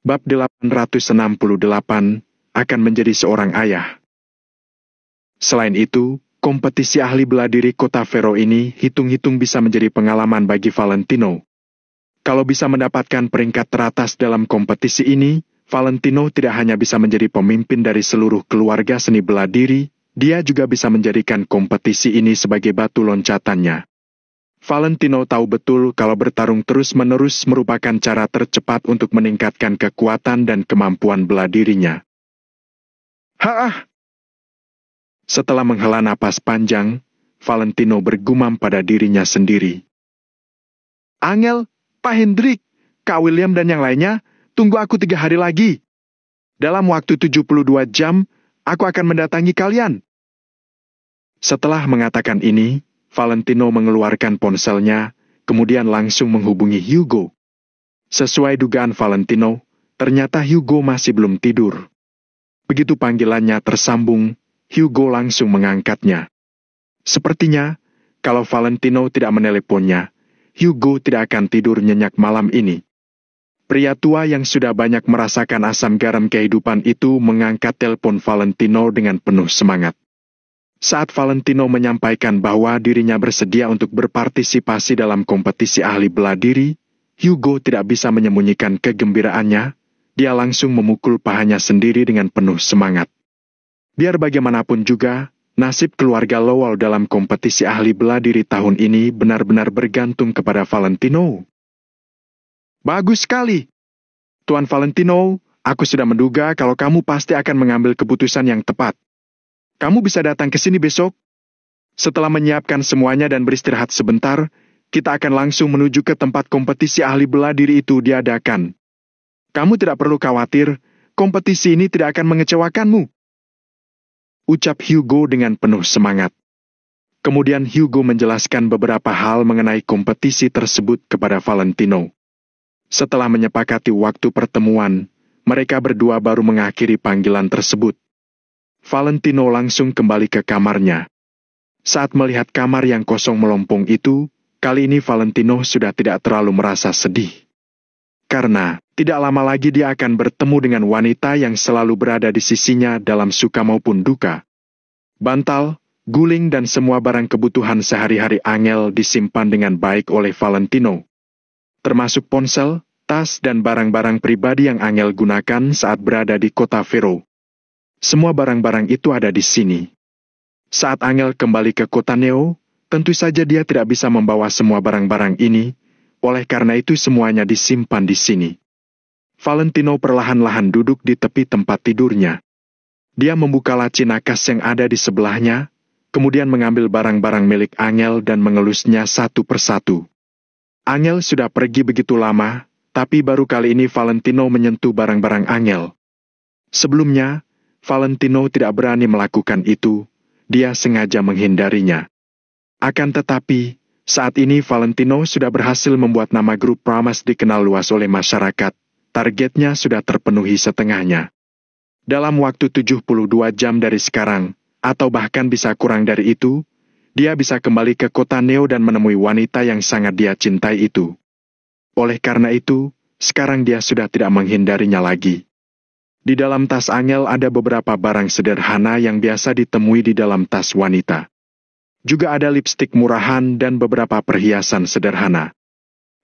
Bab 868, akan menjadi seorang ayah. Selain itu, kompetisi ahli bela diri kota Vero ini hitung-hitung bisa menjadi pengalaman bagi Valentino. Kalau bisa mendapatkan peringkat teratas dalam kompetisi ini, Valentino tidak hanya bisa menjadi pemimpin dari seluruh keluarga seni bela diri, dia juga bisa menjadikan kompetisi ini sebagai batu loncatannya. Valentino tahu betul kalau bertarung terus-menerus merupakan cara tercepat untuk meningkatkan kekuatan dan kemampuan bela dirinya. Haah! Setelah menghela napas panjang, Valentino bergumam pada dirinya sendiri. Angel, Pak Hendrik, Kak William dan yang lainnya, tunggu aku 3 hari lagi. Dalam waktu 72 jam, aku akan mendatangi kalian. Setelah mengatakan ini, Valentino mengeluarkan ponselnya, kemudian langsung menghubungi Hugo. Sesuai dugaan Valentino, ternyata Hugo masih belum tidur. Begitu panggilannya tersambung, Hugo langsung mengangkatnya. Sepertinya, kalau Valentino tidak meneleponnya, Hugo tidak akan tidur nyenyak malam ini. Pria tua yang sudah banyak merasakan asam garam kehidupan itu mengangkat telepon Valentino dengan penuh semangat. Saat Valentino menyampaikan bahwa dirinya bersedia untuk berpartisipasi dalam kompetisi ahli bela diri, Hugo tidak bisa menyembunyikan kegembiraannya. Dia langsung memukul pahanya sendiri dengan penuh semangat. Biar bagaimanapun juga, nasib keluarga Lowell dalam kompetisi ahli bela diri tahun ini benar-benar bergantung kepada Valentino. Bagus sekali! Tuan Valentino, aku sudah menduga kalau kamu pasti akan mengambil keputusan yang tepat. Kamu bisa datang ke sini besok. Setelah menyiapkan semuanya dan beristirahat sebentar, kita akan langsung menuju ke tempat kompetisi ahli bela diri itu diadakan. Kamu tidak perlu khawatir, kompetisi ini tidak akan mengecewakanmu. Ucap Hugo dengan penuh semangat. Kemudian Hugo menjelaskan beberapa hal mengenai kompetisi tersebut kepada Valentino. Setelah menyepakati waktu pertemuan, mereka berdua baru mengakhiri panggilan tersebut. Valentino langsung kembali ke kamarnya. Saat melihat kamar yang kosong melompong itu, kali ini Valentino sudah tidak terlalu merasa sedih. Karena, tidak lama lagi dia akan bertemu dengan wanita yang selalu berada di sisinya dalam suka maupun duka. Bantal, guling dan semua barang kebutuhan sehari-hari Angel disimpan dengan baik oleh Valentino. Termasuk ponsel, tas dan barang-barang pribadi yang Angel gunakan saat berada di kota Vero. Semua barang-barang itu ada di sini. Saat Angel kembali ke kota Neo, tentu saja dia tidak bisa membawa semua barang-barang ini, oleh karena itu semuanya disimpan di sini. Valentino perlahan-lahan duduk di tepi tempat tidurnya. Dia membuka laci nakas yang ada di sebelahnya, kemudian mengambil barang-barang milik Angel dan mengelusnya satu persatu. Angel sudah pergi begitu lama, tapi baru kali ini Valentino menyentuh barang-barang Angel. Sebelumnya, Valentino tidak berani melakukan itu, dia sengaja menghindarinya. Akan tetapi, saat ini Valentino sudah berhasil membuat nama grup Pramas dikenal luas oleh masyarakat, targetnya sudah terpenuhi setengahnya. Dalam waktu 72 jam dari sekarang, atau bahkan bisa kurang dari itu, dia bisa kembali ke kota Neo dan menemui wanita yang sangat dia cintai itu. Oleh karena itu, sekarang dia sudah tidak menghindarinya lagi. Di dalam tas Angel ada beberapa barang sederhana yang biasa ditemui di dalam tas wanita. Juga ada lipstik murahan dan beberapa perhiasan sederhana.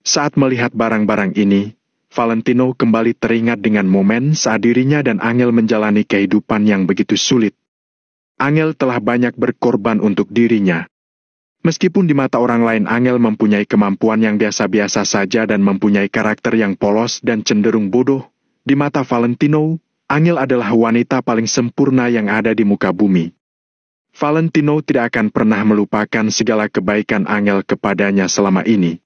Saat melihat barang-barang ini, Valentino kembali teringat dengan momen saat dirinya dan Angel menjalani kehidupan yang begitu sulit. Angel telah banyak berkorban untuk dirinya. Meskipun di mata orang lain Angel mempunyai kemampuan yang biasa-biasa saja dan mempunyai karakter yang polos dan cenderung bodoh, di mata Valentino, Angel adalah wanita paling sempurna yang ada di muka bumi. Valentino tidak akan pernah melupakan segala kebaikan Angel kepadanya selama ini.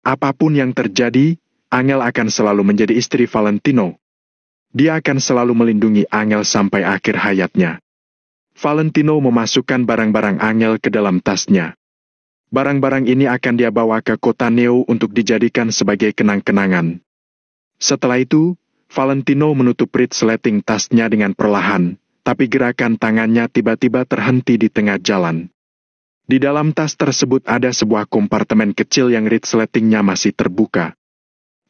Apapun yang terjadi, Angel akan selalu menjadi istri Valentino. Dia akan selalu melindungi Angel sampai akhir hayatnya. Valentino memasukkan barang-barang Angel ke dalam tasnya. Barang-barang ini akan dia bawa ke kota Neo untuk dijadikan sebagai kenang-kenangan. Setelah itu, Valentino menutup resleting tasnya dengan perlahan, tapi gerakan tangannya tiba-tiba terhenti di tengah jalan. Di dalam tas tersebut ada sebuah kompartemen kecil yang resletingnya masih terbuka.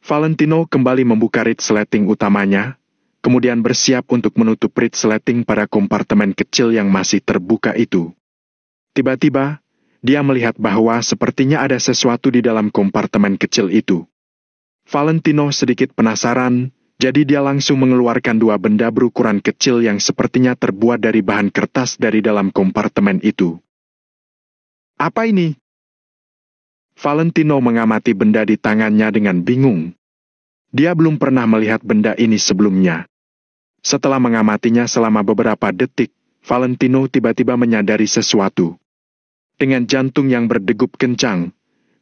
Valentino kembali membuka resleting utamanya, kemudian bersiap untuk menutup resleting pada kompartemen kecil yang masih terbuka itu. Tiba-tiba, dia melihat bahwa sepertinya ada sesuatu di dalam kompartemen kecil itu. Valentino sedikit penasaran, jadi dia langsung mengeluarkan dua benda berukuran kecil yang sepertinya terbuat dari bahan kertas dari dalam kompartemen itu. Apa ini? Valentino mengamati benda di tangannya dengan bingung. Dia belum pernah melihat benda ini sebelumnya. Setelah mengamatinya selama beberapa detik, Valentino tiba-tiba menyadari sesuatu. Dengan jantung yang berdegup kencang,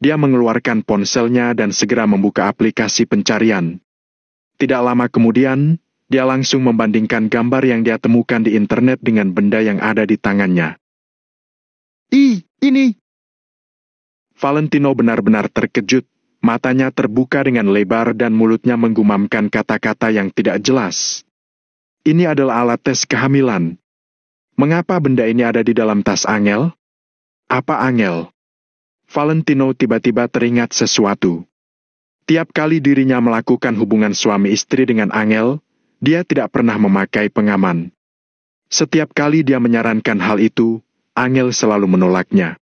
dia mengeluarkan ponselnya dan segera membuka aplikasi pencarian. Tidak lama kemudian, dia langsung membandingkan gambar yang dia temukan di internet dengan benda yang ada di tangannya. Ini! Valentino benar-benar terkejut, matanya terbuka dengan lebar dan mulutnya menggumamkan kata-kata yang tidak jelas. Ini adalah alat tes kehamilan. Mengapa benda ini ada di dalam tas Angel? Apa Angel? Valentino tiba-tiba teringat sesuatu. Tiap kali dirinya melakukan hubungan suami istri dengan Angel, dia tidak pernah memakai pengaman. Setiap kali dia menyarankan hal itu, Angel selalu menolaknya.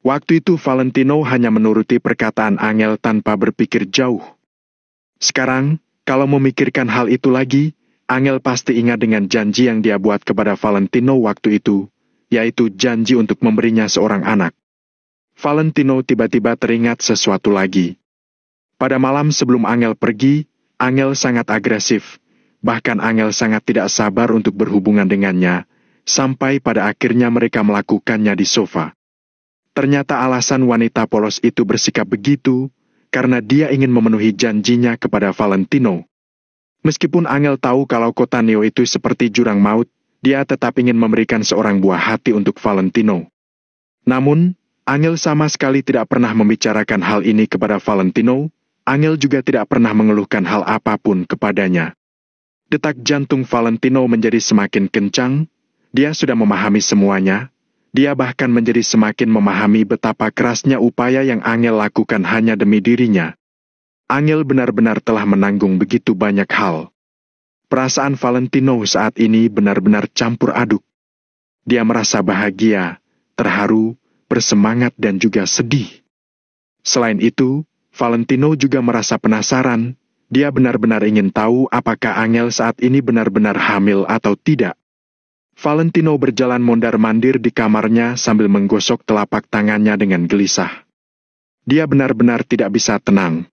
Waktu itu Valentino hanya menuruti perkataan Angel tanpa berpikir jauh. Sekarang, kalau memikirkan hal itu lagi, Angel pasti ingat dengan janji yang dia buat kepada Valentino waktu itu, yaitu janji untuk memberinya seorang anak. Valentino tiba-tiba teringat sesuatu lagi. Pada malam sebelum Angel pergi, Angel sangat agresif, bahkan Angel sangat tidak sabar untuk berhubungan dengannya, sampai pada akhirnya mereka melakukannya di sofa. Ternyata alasan wanita polos itu bersikap begitu, karena dia ingin memenuhi janjinya kepada Valentino. Meskipun Angel tahu kalau kota Neo itu seperti jurang maut, dia tetap ingin memberikan seorang buah hati untuk Valentino. Namun, Angel sama sekali tidak pernah membicarakan hal ini kepada Valentino. Angel juga tidak pernah mengeluhkan hal apapun kepadanya. Detak jantung Valentino menjadi semakin kencang, dia sudah memahami semuanya. Dia bahkan menjadi semakin memahami betapa kerasnya upaya yang Angel lakukan hanya demi dirinya. Angel benar-benar telah menanggung begitu banyak hal. Perasaan Valentino saat ini benar-benar campur aduk. Dia merasa bahagia, terharu, bersemangat dan juga sedih. Selain itu, Valentino juga merasa penasaran. Dia benar-benar ingin tahu apakah Angel saat ini benar-benar hamil atau tidak. Valentino berjalan mondar-mandir di kamarnya sambil menggosok telapak tangannya dengan gelisah. Dia benar-benar tidak bisa tenang.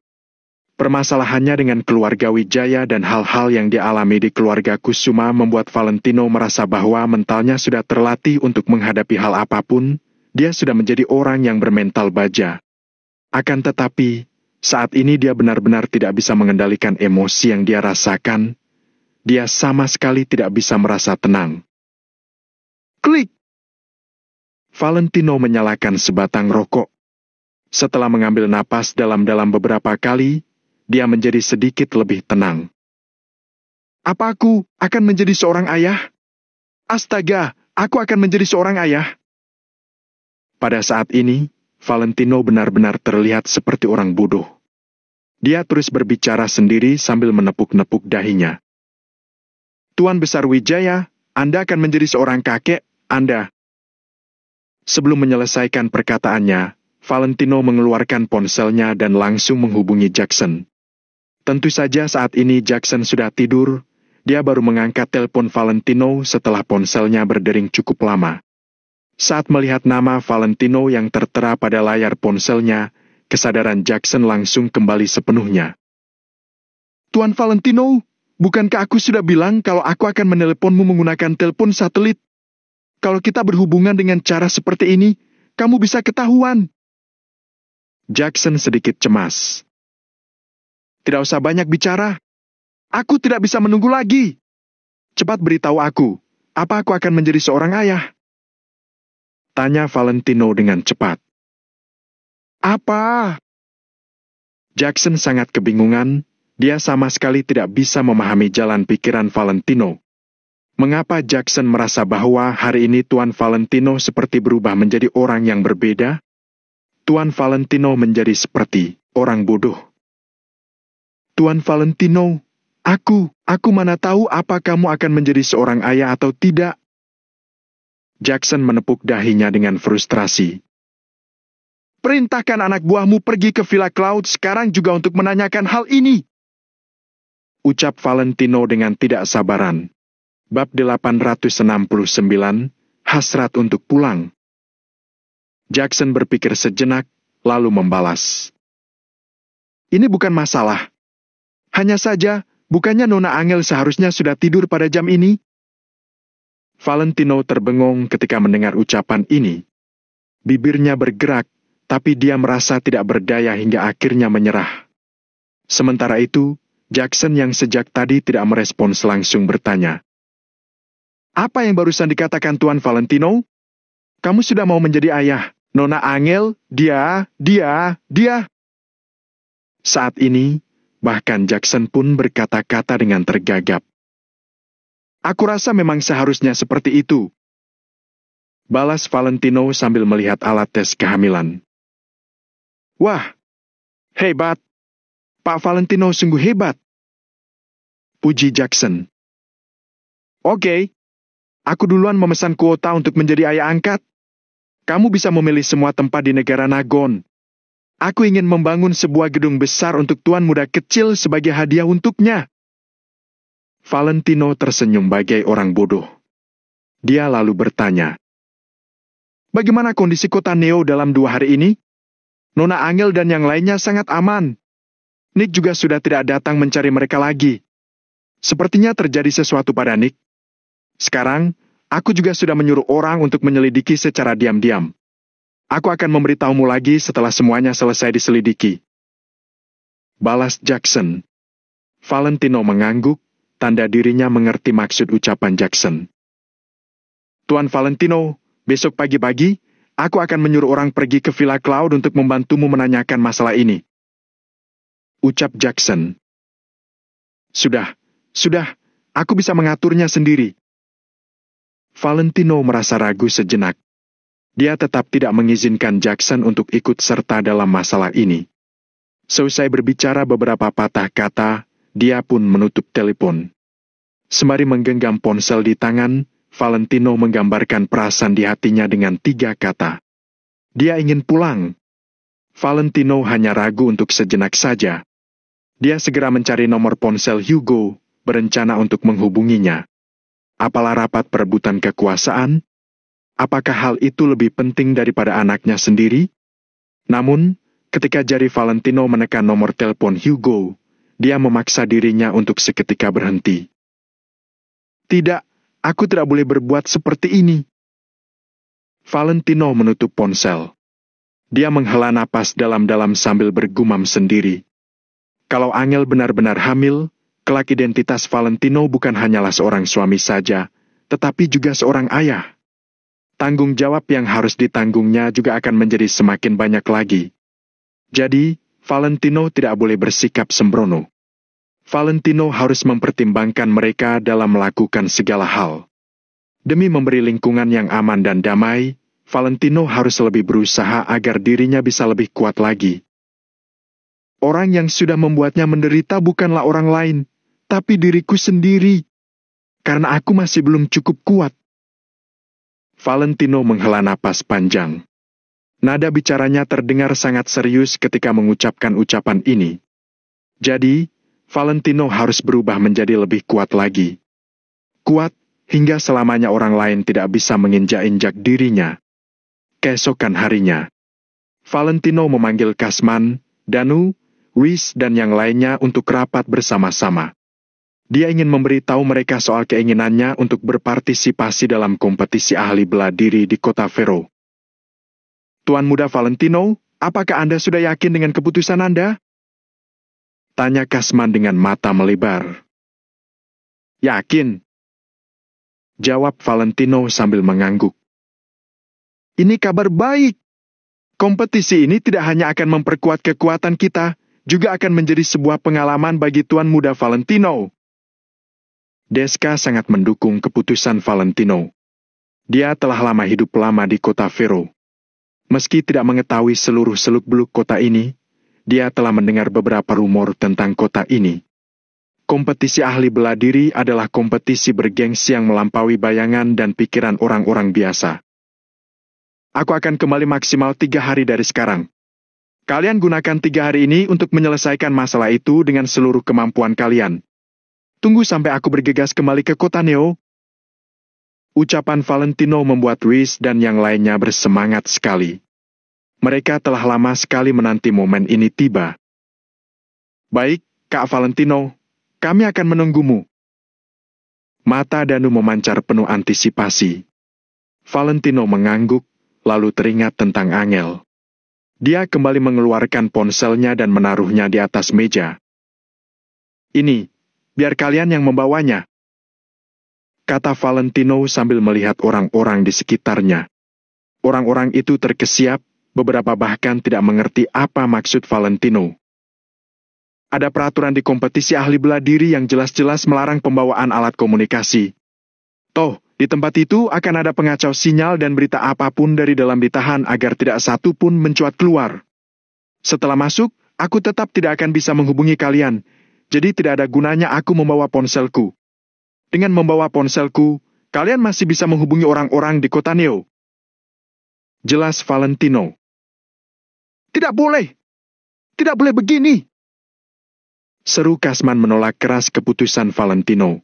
Permasalahannya dengan keluarga Wijaya dan hal-hal yang dialami di keluarga Kusuma membuat Valentino merasa bahwa mentalnya sudah terlatih untuk menghadapi hal apapun. Dia sudah menjadi orang yang bermental baja. Akan tetapi, saat ini dia benar-benar tidak bisa mengendalikan emosi yang dia rasakan. Dia sama sekali tidak bisa merasa tenang. Klik! Valentino menyalakan sebatang rokok. Setelah mengambil napas dalam-dalam beberapa kali, dia menjadi sedikit lebih tenang. Apa aku akan menjadi seorang ayah? Astaga, aku akan menjadi seorang ayah. Pada saat ini, Valentino benar-benar terlihat seperti orang bodoh. Dia terus berbicara sendiri sambil menepuk-nepuk dahinya. Tuan Besar Wijaya, Anda akan menjadi seorang kakek, Anda. Sebelum menyelesaikan perkataannya, Valentino mengeluarkan ponselnya dan langsung menghubungi Jackson. Tentu saja saat ini Jackson sudah tidur, dia baru mengangkat telepon Valentino setelah ponselnya berdering cukup lama. Saat melihat nama Valentino yang tertera pada layar ponselnya, kesadaran Jackson langsung kembali sepenuhnya. Tuan Valentino, bukankah aku sudah bilang kalau aku akan meneleponmu menggunakan telepon satelit? Kalau kita berhubungan dengan cara seperti ini, kamu bisa ketahuan. Jackson sedikit cemas. Tidak usah banyak bicara. Aku tidak bisa menunggu lagi. Cepat beritahu aku, apa aku akan menjadi seorang ayah? Tanya Valentino dengan cepat. Apa? Jackson sangat kebingungan. Dia sama sekali tidak bisa memahami jalan pikiran Valentino. Mengapa Jackson merasa bahwa hari ini Tuan Valentino seperti berubah menjadi orang yang berbeda? Tuan Valentino menjadi seperti orang bodoh. Tuan Valentino, aku mana tahu apa kamu akan menjadi seorang ayah atau tidak. Jackson menepuk dahinya dengan frustrasi. Perintahkan anak buahmu pergi ke Villa Cloud sekarang juga untuk menanyakan hal ini. Ucap Valentino dengan tidak sabaran. Bab 869, Hasrat untuk pulang. Jackson berpikir sejenak, lalu membalas. Ini bukan masalah. Hanya saja, bukannya Nona Angel seharusnya sudah tidur pada jam ini? Valentino terbengong ketika mendengar ucapan ini. Bibirnya bergerak, tapi dia merasa tidak berdaya hingga akhirnya menyerah. Sementara itu, Jackson yang sejak tadi tidak merespons langsung bertanya. Apa yang barusan dikatakan Tuan Valentino? Kamu sudah mau menjadi ayah. Nona Angel, dia. Saat ini, bahkan Jackson pun berkata-kata dengan tergagap. Aku rasa memang seharusnya seperti itu. Balas Valentino sambil melihat alat tes kehamilan. Wah, hebat. Pak Valentino sungguh hebat. Puji Jackson. Oke, aku duluan memesan kuota untuk menjadi ayah angkat. Kamu bisa memilih semua tempat di negara Nagon. Aku ingin membangun sebuah gedung besar untuk tuan muda kecil sebagai hadiah untuknya. Valentino tersenyum bagai orang bodoh. Dia lalu bertanya. Bagaimana kondisi kota Neo dalam 2 hari ini? Nona Angel dan yang lainnya sangat aman. Nick juga sudah tidak datang mencari mereka lagi. Sepertinya terjadi sesuatu pada Nick. Sekarang, aku juga sudah menyuruh orang untuk menyelidiki secara diam-diam. Aku akan memberitahumu lagi setelah semuanya selesai diselidiki. Balas Jackson. Valentino mengangguk, tanda dirinya mengerti maksud ucapan Jackson. Tuan Valentino, besok pagi-pagi, aku akan menyuruh orang pergi ke Villa Cloud untuk membantumu menanyakan masalah ini. Ucap Jackson. Sudah, aku bisa mengaturnya sendiri. Valentino merasa ragu sejenak. Dia tetap tidak mengizinkan Jackson untuk ikut serta dalam masalah ini. Selesai berbicara beberapa patah kata, dia pun menutup telepon. Sembari menggenggam ponsel di tangan, Valentino menggambarkan perasaan di hatinya dengan 3 kata. Dia ingin pulang. Valentino hanya ragu untuk sejenak saja. Dia segera mencari nomor ponsel Hugo, berencana untuk menghubunginya. Apalah rapat perebutan kekuasaan? Apakah hal itu lebih penting daripada anaknya sendiri? Namun, ketika jari Valentino menekan nomor telepon Hugo, dia memaksa dirinya untuk seketika berhenti. Tidak, aku tidak boleh berbuat seperti ini. Valentino menutup ponsel. Dia menghela napas dalam-dalam sambil bergumam sendiri. Kalau Angel benar-benar hamil, kelak identitas Valentino bukan hanyalah seorang suami saja, tetapi juga seorang ayah. Tanggung jawab yang harus ditanggungnya juga akan menjadi semakin banyak lagi. Jadi, Valentino tidak boleh bersikap sembrono. Valentino harus mempertimbangkan mereka dalam melakukan segala hal. Demi memberi lingkungan yang aman dan damai, Valentino harus lebih berusaha agar dirinya bisa lebih kuat lagi. Orang yang sudah membuatnya menderita bukanlah orang lain, tapi diriku sendiri. Karena aku masih belum cukup kuat. Valentino menghela napas panjang. Nada bicaranya terdengar sangat serius ketika mengucapkan ucapan ini. Jadi, Valentino harus berubah menjadi lebih kuat lagi. Kuat, hingga selamanya orang lain tidak bisa menginjak-injak dirinya. Keesokan harinya, Valentino memanggil Kasman, Danu, Rhys dan yang lainnya untuk rapat bersama-sama. Dia ingin memberitahu mereka soal keinginannya untuk berpartisipasi dalam kompetisi ahli bela diri di kota Vero. Tuan muda Valentino, apakah Anda sudah yakin dengan keputusan Anda? Tanya Kasman dengan mata melebar. Yakin? Jawab Valentino sambil mengangguk. Ini kabar baik. Kompetisi ini tidak hanya akan memperkuat kekuatan kita, juga akan menjadi sebuah pengalaman bagi Tuan muda Valentino. Deska sangat mendukung keputusan Valentino. Dia telah lama hidup di kota Vero. Meski tidak mengetahui seluruh seluk-beluk kota ini, dia telah mendengar beberapa rumor tentang kota ini. Kompetisi ahli bela diri adalah kompetisi bergengsi yang melampaui bayangan dan pikiran orang-orang biasa. Aku akan kembali maksimal 3 hari dari sekarang. Kalian gunakan 3 hari ini untuk menyelesaikan masalah itu dengan seluruh kemampuan kalian. Tunggu sampai aku bergegas kembali ke kota Neo. Ucapan Valentino membuat Whis dan yang lainnya bersemangat sekali. Mereka telah lama sekali menanti momen ini tiba. Baik, Kak Valentino, kami akan menunggumu. Mata Danu memancar penuh antisipasi. Valentino mengangguk, lalu teringat tentang Angel. Dia kembali mengeluarkan ponselnya dan menaruhnya di atas meja. Ini, biar kalian yang membawanya, kata Valentino sambil melihat orang-orang di sekitarnya. Orang-orang itu terkesiap, beberapa bahkan tidak mengerti apa maksud Valentino. Ada peraturan di kompetisi ahli bela diri yang jelas-jelas melarang pembawaan alat komunikasi. Toh, di tempat itu akan ada pengacau sinyal dan berita apapun dari dalam ditahan agar tidak satu pun mencuat keluar. Setelah masuk, aku tetap tidak akan bisa menghubungi kalian, jadi tidak ada gunanya aku membawa ponselku. Dengan membawa ponselku, kalian masih bisa menghubungi orang-orang di kota Neo. Jelas Valentino. Tidak boleh! Tidak boleh begini! Seru Kasman menolak keras keputusan Valentino.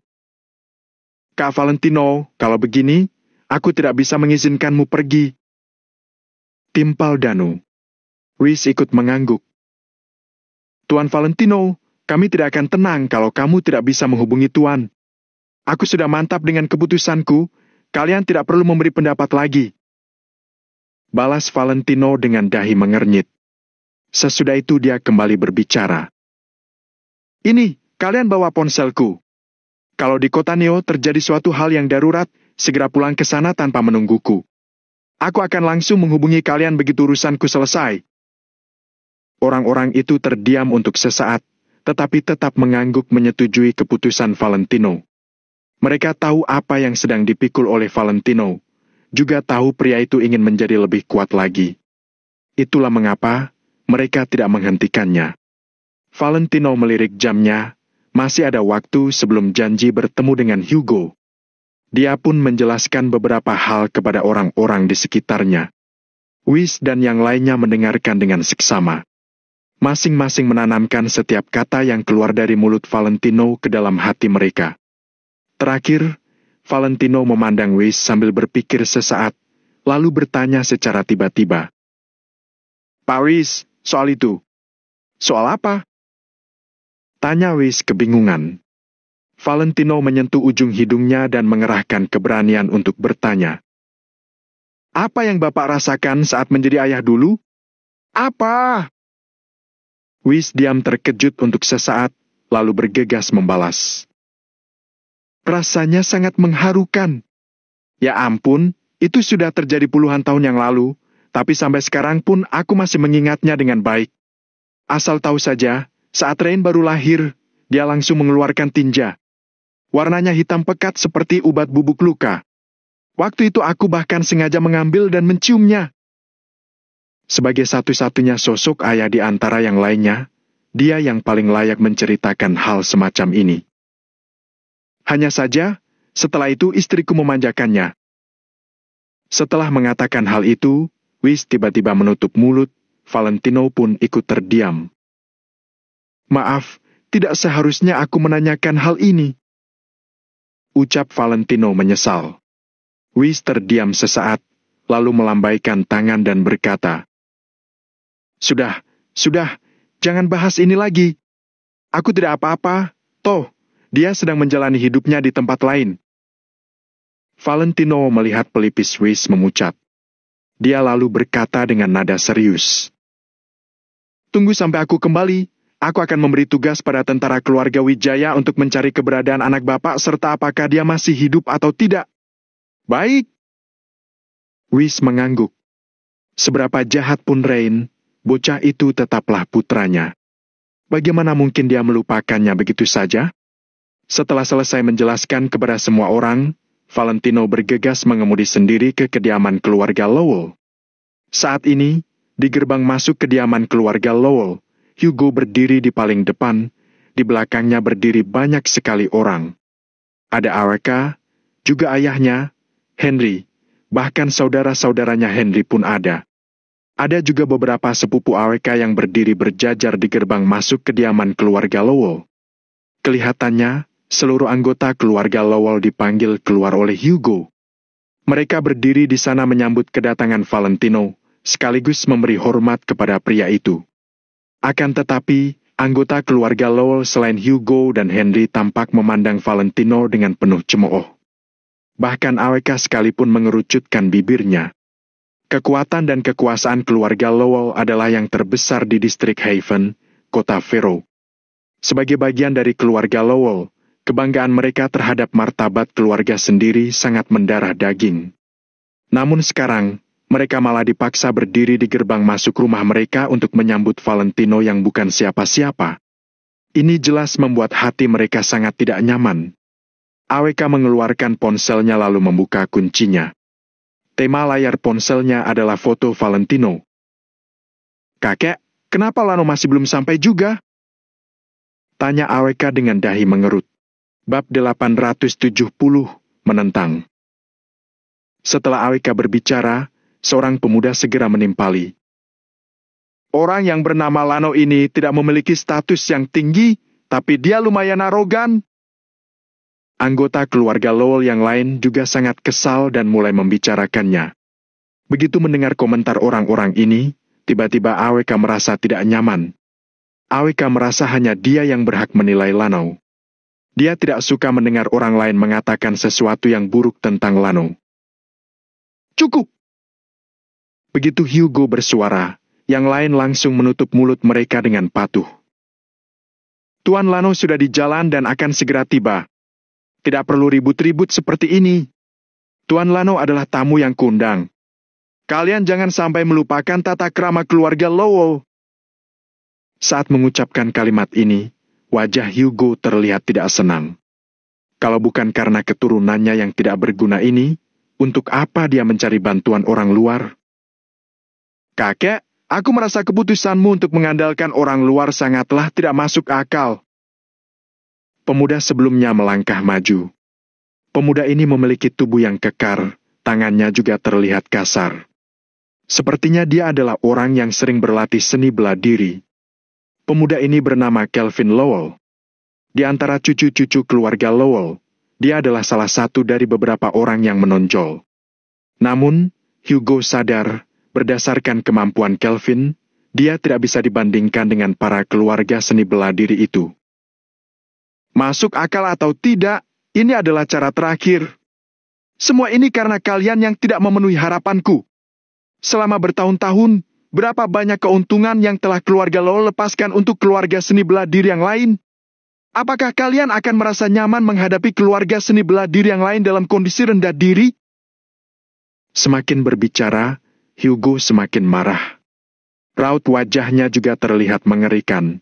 Kak Valentino, kalau begini, aku tidak bisa mengizinkanmu pergi. Timpal Danu. Whis ikut mengangguk. Tuan Valentino, kami tidak akan tenang kalau kamu tidak bisa menghubungi Tuan. Aku sudah mantap dengan keputusanku, kalian tidak perlu memberi pendapat lagi. Balas Valentino dengan dahi mengernyit. Sesudah itu dia kembali berbicara. Ini, kalian bawa ponselku. Kalau di kota Neo terjadi suatu hal yang darurat, segera pulang ke sana tanpa menungguku. Aku akan langsung menghubungi kalian begitu urusanku selesai. Orang-orang itu terdiam untuk sesaat, tetapi tetap mengangguk menyetujui keputusan Valentino. Mereka tahu apa yang sedang dipikul oleh Valentino, juga tahu pria itu ingin menjadi lebih kuat lagi. Itulah mengapa mereka tidak menghentikannya. Valentino melirik jamnya. Masih ada waktu sebelum janji bertemu dengan Hugo. Dia pun menjelaskan beberapa hal kepada orang-orang di sekitarnya. Whis dan yang lainnya mendengarkan dengan seksama. Masing-masing menanamkan setiap kata yang keluar dari mulut Valentino ke dalam hati mereka. Terakhir, Valentino memandang Whis sambil berpikir sesaat, lalu bertanya secara tiba-tiba. Pak Whis, soal itu. Soal apa? Tanya Whis kebingungan. Valentino menyentuh ujung hidungnya dan mengerahkan keberanian untuk bertanya. Apa yang Bapak rasakan saat menjadi ayah dulu? Apa? Whis diam terkejut untuk sesaat, lalu bergegas membalas. Rasanya sangat mengharukan. Ya ampun, itu sudah terjadi puluhan tahun yang lalu, tapi sampai sekarang pun aku masih mengingatnya dengan baik. Asal tahu saja, saat Rain baru lahir, dia langsung mengeluarkan tinja. Warnanya hitam pekat seperti ubat bubuk luka. Waktu itu aku bahkan sengaja mengambil dan menciumnya. Sebagai satu-satunya sosok ayah di antara yang lainnya, dia yang paling layak menceritakan hal semacam ini. Hanya saja, setelah itu istriku memanjakannya. Setelah mengatakan hal itu, Whis tiba-tiba menutup mulut, Valentino pun ikut terdiam. Maaf, tidak seharusnya aku menanyakan hal ini. Ucap Valentino menyesal. Whis terdiam sesaat, lalu melambaikan tangan dan berkata, Sudah, jangan bahas ini lagi. Aku tidak apa-apa, toh, dia sedang menjalani hidupnya di tempat lain. Valentino melihat pelipis Whis memucat. Dia lalu berkata dengan nada serius. Tunggu sampai aku kembali. Aku akan memberi tugas pada tentara keluarga Wijaya untuk mencari keberadaan anak Bapak serta apakah dia masih hidup atau tidak. Baik. Whis mengangguk. Seberapa jahat pun Rain, bocah itu tetaplah putranya. Bagaimana mungkin dia melupakannya begitu saja? Setelah selesai menjelaskan kepada semua orang, Valentino bergegas mengemudi sendiri ke kediaman keluarga Lowell. Saat ini, di gerbang masuk kediaman keluarga Lowell, Hugo berdiri di paling depan, di belakangnya berdiri banyak sekali orang. Ada AWK, juga ayahnya, Henry, bahkan saudara-saudaranya Henry pun ada. Ada juga beberapa sepupu AWK yang berdiri berjajar di gerbang masuk kediaman keluarga Lowell. Kelihatannya, seluruh anggota keluarga Lowell dipanggil keluar oleh Hugo. Mereka berdiri di sana menyambut kedatangan Valentino, sekaligus memberi hormat kepada pria itu. Akan tetapi, anggota keluarga Lowell selain Hugo dan Henry tampak memandang Valentino dengan penuh cemooh. Bahkan AWK sekalipun mengerucutkan bibirnya. Kekuatan dan kekuasaan keluarga Lowell adalah yang terbesar di distrik Haven, kota Vero. Sebagai bagian dari keluarga Lowell, kebanggaan mereka terhadap martabat keluarga sendiri sangat mendarah daging. Namun sekarang, mereka malah dipaksa berdiri di gerbang masuk rumah mereka untuk menyambut Valentino yang bukan siapa-siapa. Ini jelas membuat hati mereka sangat tidak nyaman. AWK mengeluarkan ponselnya lalu membuka kuncinya. Tema layar ponselnya adalah foto Valentino. "Kakek, kenapa Lano masih belum sampai juga?" tanya AWK dengan dahi mengerut. Bab 870, menentang. Setelah AWK berbicara, seorang pemuda segera menimpali. "Orang yang bernama Lano ini tidak memiliki status yang tinggi, tapi dia lumayan arogan." Anggota keluarga Lowell yang lain juga sangat kesal dan mulai membicarakannya. Begitu mendengar komentar orang-orang ini, tiba-tiba AWK merasa tidak nyaman. AWK merasa hanya dia yang berhak menilai Lano. Dia tidak suka mendengar orang lain mengatakan sesuatu yang buruk tentang Lano. "Cukup!" Begitu Hugo bersuara, yang lain langsung menutup mulut mereka dengan patuh. "Tuan Lano sudah di jalan dan akan segera tiba. Tidak perlu ribut-ribut seperti ini. Tuan Lano adalah tamu yang kundang. Kalian jangan sampai melupakan tata krama keluarga Lowell." Saat mengucapkan kalimat ini, wajah Hugo terlihat tidak senang. Kalau bukan karena keturunannya yang tidak berguna ini, untuk apa dia mencari bantuan orang luar? "Kakek, aku merasa keputusanmu untuk mengandalkan orang luar sangatlah tidak masuk akal." Pemuda sebelumnya melangkah maju. Pemuda ini memiliki tubuh yang kekar, tangannya juga terlihat kasar. Sepertinya dia adalah orang yang sering berlatih seni bela diri. Pemuda ini bernama Kelvin Lowell. Di antara cucu-cucu keluarga Lowell, dia adalah salah satu dari beberapa orang yang menonjol. Namun, Hugo sadar, berdasarkan kemampuan Kelvin, dia tidak bisa dibandingkan dengan para keluarga seni bela diri itu. "Masuk akal atau tidak, ini adalah cara terakhir. Semua ini karena kalian yang tidak memenuhi harapanku. Selama bertahun-tahun, berapa banyak keuntungan yang telah keluarga Lowell lepaskan untuk keluarga seni bela diri yang lain? Apakah kalian akan merasa nyaman menghadapi keluarga seni bela diri yang lain dalam kondisi rendah diri?" Semakin berbicara, Hugo semakin marah. Raut wajahnya juga terlihat mengerikan.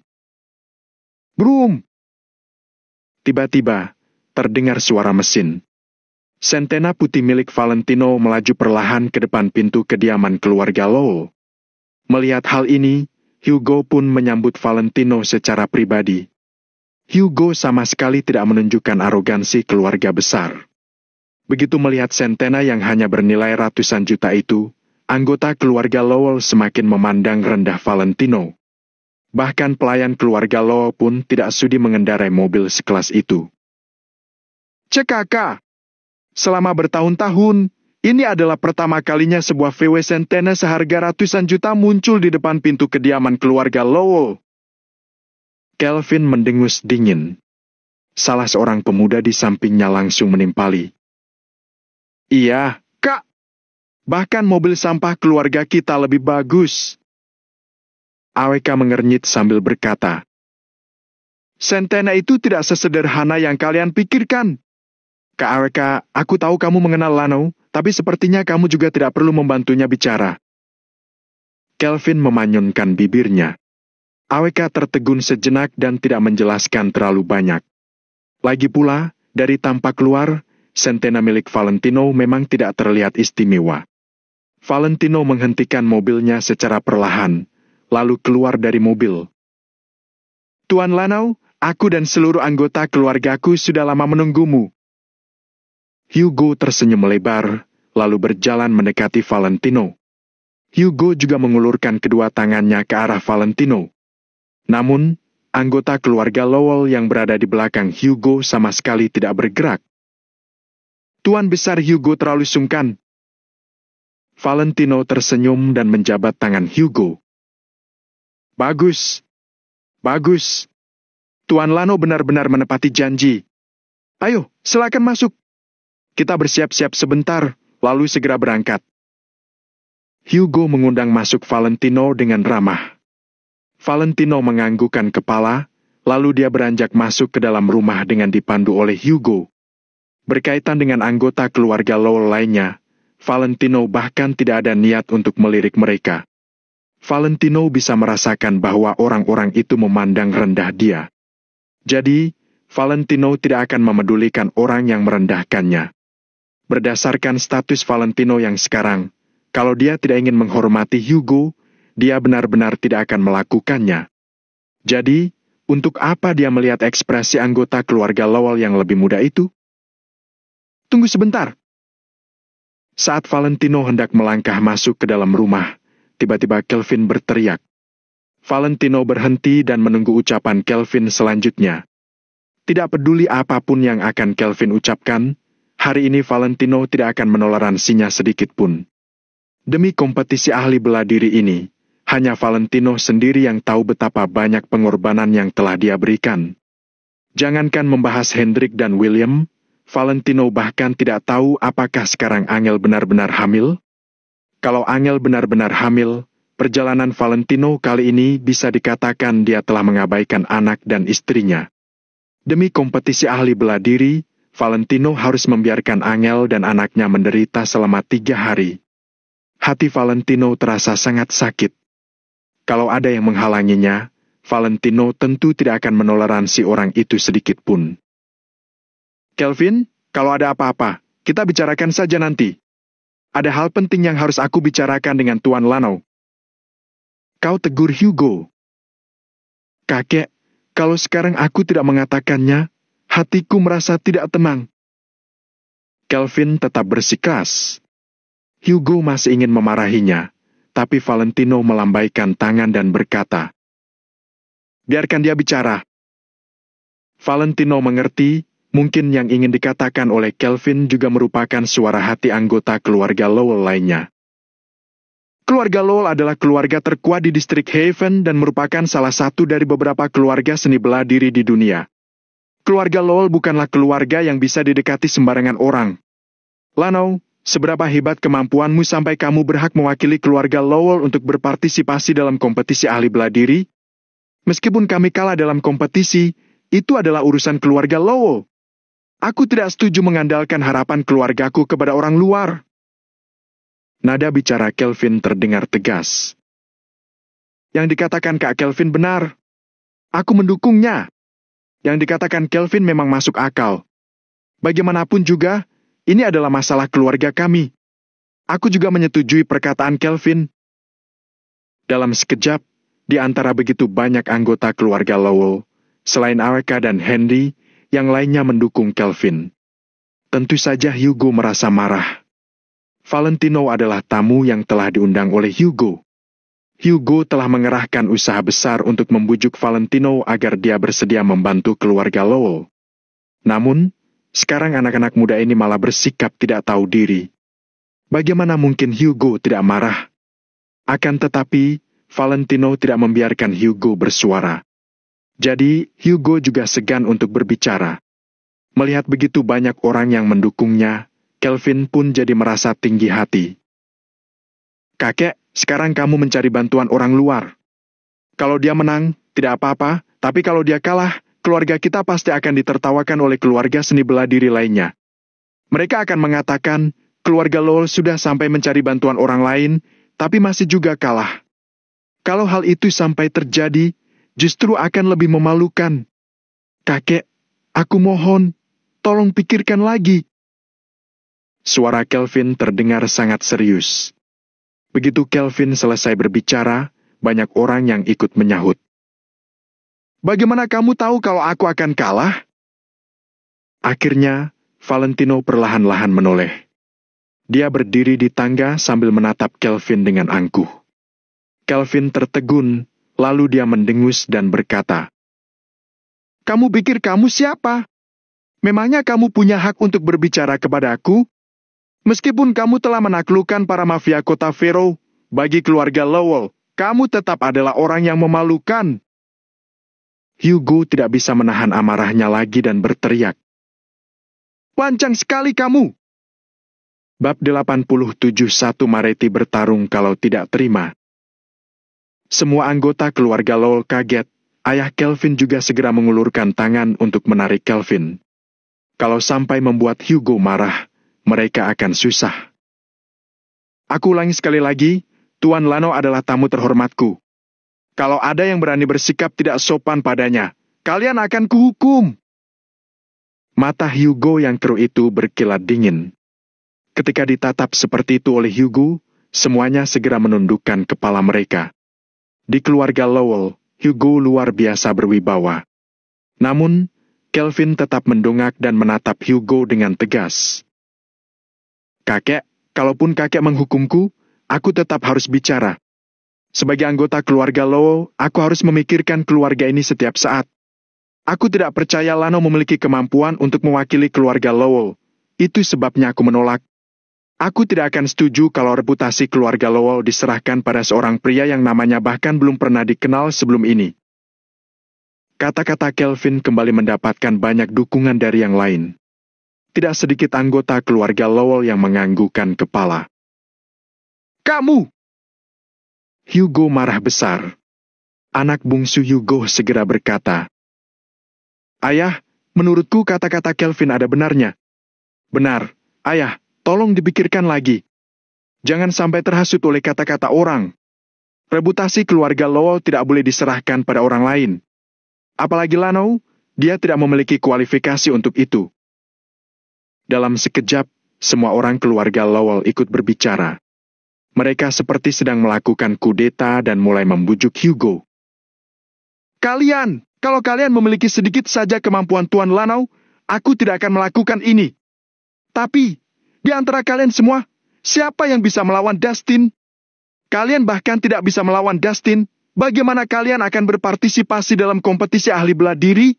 "Brum!" Tiba-tiba, terdengar suara mesin. Sentena putih milik Valentino melaju perlahan ke depan pintu kediaman keluarga Lowell. Melihat hal ini, Hugo pun menyambut Valentino secara pribadi. Hugo sama sekali tidak menunjukkan arogansi keluarga besar. Begitu melihat Sentena yang hanya bernilai ratusan juta itu, anggota keluarga Lowell semakin memandang rendah Valentino. Bahkan pelayan keluarga Lowell pun tidak sudi mengendarai mobil sekelas itu. "Cekaka! Selama bertahun-tahun, ini adalah pertama kalinya sebuah VW Sentena seharga ratusan juta muncul di depan pintu kediaman keluarga Lowell." Kelvin mendengus dingin. Salah seorang pemuda di sampingnya langsung menimpali. "Iya, Kak. Bahkan mobil sampah keluarga kita lebih bagus." AWK mengernyit sambil berkata, "Sentena itu tidak sesederhana yang kalian pikirkan. Kak AWK, aku tahu kamu mengenal Lano, tapi sepertinya kamu juga tidak perlu membantunya bicara." Kelvin memanyunkan bibirnya. AWK tertegun sejenak dan tidak menjelaskan terlalu banyak. Lagi pula, dari tampak luar, Sentena milik Valentino memang tidak terlihat istimewa. Valentino menghentikan mobilnya secara perlahan, lalu keluar dari mobil. Tuan Lanau, aku dan seluruh anggota keluargaku sudah lama menunggumu. Hugo tersenyum lebar, lalu berjalan mendekati Valentino. Hugo juga mengulurkan kedua tangannya ke arah Valentino. Namun, anggota keluarga Lowell yang berada di belakang Hugo sama sekali tidak bergerak. Tuan Besar Hugo terlalu sungkan. Valentino tersenyum dan menjabat tangan Hugo. Bagus. Bagus. Tuan Lano benar-benar menepati janji. Ayo, silakan masuk. Kita bersiap-siap sebentar, lalu segera berangkat. Hugo mengundang masuk Valentino dengan ramah. Valentino menganggukkan kepala, lalu dia beranjak masuk ke dalam rumah dengan dipandu oleh Hugo. Berkaitan dengan anggota keluarga Lowell lainnya, Valentino bahkan tidak ada niat untuk melirik mereka. Valentino bisa merasakan bahwa orang-orang itu memandang rendah dia. Jadi, Valentino tidak akan memedulikan orang yang merendahkannya. Berdasarkan status Valentino yang sekarang, kalau dia tidak ingin menghormati Hugo, dia benar-benar tidak akan melakukannya. Jadi, untuk apa dia melihat ekspresi anggota keluarga Lowell yang lebih muda itu? Tunggu sebentar. Saat Valentino hendak melangkah masuk ke dalam rumah, tiba-tiba Kelvin berteriak. Valentino berhenti dan menunggu ucapan Kelvin selanjutnya. Tidak peduli apapun yang akan Kelvin ucapkan, hari ini Valentino tidak akan menoleransinya sedikit pun. Demi kompetisi ahli bela diri ini, hanya Valentino sendiri yang tahu betapa banyak pengorbanan yang telah dia berikan. Jangankan membahas Hendrik dan William, Valentino bahkan tidak tahu apakah sekarang Angel benar-benar hamil. Kalau Angel benar-benar hamil, perjalanan Valentino kali ini bisa dikatakan dia telah mengabaikan anak dan istrinya. Demi kompetisi ahli bela diri, Valentino harus membiarkan Angel dan anaknya menderita selama 3 hari. Hati Valentino terasa sangat sakit. Kalau ada yang menghalanginya, Valentino tentu tidak akan menoleransi orang itu sedikit pun. Kelvin, kalau ada apa-apa, kita bicarakan saja nanti. Ada hal penting yang harus aku bicarakan dengan Tuan Lanau. Kau tegur Hugo. Kakek, kalau sekarang aku tidak mengatakannya, hatiku merasa tidak tenang. Kelvin tetap bersikeras. Hugo masih ingin memarahinya, tapi Valentino melambaikan tangan dan berkata, biarkan dia bicara. Valentino mengerti, mungkin yang ingin dikatakan oleh Kelvin juga merupakan suara hati anggota keluarga Lowell lainnya. Keluarga Lowell adalah keluarga terkuat di distrik Haven dan merupakan salah satu dari beberapa keluarga seni bela diri di dunia. Keluarga Lowell bukanlah keluarga yang bisa didekati sembarangan orang. Lanau, seberapa hebat kemampuanmu sampai kamu berhak mewakili keluarga Lowell untuk berpartisipasi dalam kompetisi ahli bela diri? Meskipun kami kalah dalam kompetisi, itu adalah urusan keluarga Lowell. Aku tidak setuju mengandalkan harapan keluargaku kepada orang luar. Nada bicara Kelvin terdengar tegas. Yang dikatakan Kak Kelvin benar. Aku mendukungnya. Yang dikatakan Kelvin memang masuk akal. Bagaimanapun juga, ini adalah masalah keluarga kami. Aku juga menyetujui perkataan Kelvin. Dalam sekejap, di antara begitu banyak anggota keluarga Lowell, selain Arka dan Henry, yang lainnya mendukung Kelvin. Tentu saja Hugo merasa marah. Valentino adalah tamu yang telah diundang oleh Hugo. Hugo telah mengerahkan usaha besar untuk membujuk Valentino agar dia bersedia membantu keluarga Lowell. Namun, sekarang anak-anak muda ini malah bersikap tidak tahu diri. Bagaimana mungkin Hugo tidak marah? Akan tetapi, Valentino tidak membiarkan Hugo bersuara. Jadi, Hugo juga segan untuk berbicara. Melihat begitu banyak orang yang mendukungnya, Kelvin pun jadi merasa tinggi hati. Kakek, sekarang kamu mencari bantuan orang luar. Kalau dia menang, tidak apa-apa, tapi kalau dia kalah, keluarga kita pasti akan ditertawakan oleh keluarga seni bela diri lainnya. Mereka akan mengatakan, keluarga Lowell sudah sampai mencari bantuan orang lain, tapi masih juga kalah. Kalau hal itu sampai terjadi, justru akan lebih memalukan. Kakek, aku mohon, tolong pikirkan lagi. Suara Kelvin terdengar sangat serius. Begitu Kelvin selesai berbicara, banyak orang yang ikut menyahut. Bagaimana kamu tahu kalau aku akan kalah? Akhirnya, Valentino perlahan-lahan menoleh. Dia berdiri di tangga sambil menatap Kelvin dengan angkuh. Kelvin tertegun, lalu dia mendengus dan berkata, "Kamu pikir kamu siapa? Memangnya kamu punya hak untuk berbicara kepada aku? Meskipun kamu telah menaklukkan para mafia kota Vero, bagi keluarga Lowell, kamu tetap adalah orang yang memalukan." Hugo tidak bisa menahan amarahnya lagi dan berteriak, "Lancang sekali kamu!" Bab 87 1 Mareti bertarung kalau tidak terima. Semua anggota keluarga Lowell kaget. Ayah Kelvin juga segera mengulurkan tangan untuk menarik Kelvin. Kalau sampai membuat Hugo marah, mereka akan susah. "Aku ulangi sekali lagi, Tuan Lano adalah tamu terhormatku. Kalau ada yang berani bersikap tidak sopan padanya, kalian akan kuhukum." Mata Hugo yang keruh itu berkilat dingin. Ketika ditatap seperti itu oleh Hugo, semuanya segera menundukkan kepala mereka. Di keluarga Lowell, Hugo luar biasa berwibawa. Namun, Kelvin tetap mendongak dan menatap Hugo dengan tegas. "Kakek, kalaupun kakek menghukumku, aku tetap harus bicara. Sebagai anggota keluarga Lowell, aku harus memikirkan keluarga ini setiap saat. Aku tidak percaya Lano memiliki kemampuan untuk mewakili keluarga Lowell. Itu sebabnya aku menolak. Aku tidak akan setuju kalau reputasi keluarga Lowell diserahkan pada seorang pria yang namanya bahkan belum pernah dikenal sebelum ini." Kata-kata Kelvin kembali mendapatkan banyak dukungan dari yang lain. Tidak sedikit anggota keluarga Lowell yang menganggukkan kepala. "Kamu!" Hugo marah besar. Anak bungsu Hugo segera berkata, "Ayah, menurutku kata-kata Kelvin ada benarnya." "Benar, ayah. Tolong dipikirkan lagi. Jangan sampai terhasut oleh kata-kata orang. Reputasi keluarga Lowell tidak boleh diserahkan pada orang lain. Apalagi Lano, dia tidak memiliki kualifikasi untuk itu." Dalam sekejap, semua orang keluarga Lowell ikut berbicara. Mereka seperti sedang melakukan kudeta dan mulai membujuk Hugo. Kalau kalian memiliki sedikit saja kemampuan Tuan Lano, aku tidak akan melakukan ini. Tapi, di antara kalian semua, siapa yang bisa melawan Dustin? Kalian bahkan tidak bisa melawan Dustin. Bagaimana kalian akan berpartisipasi dalam kompetisi ahli bela diri?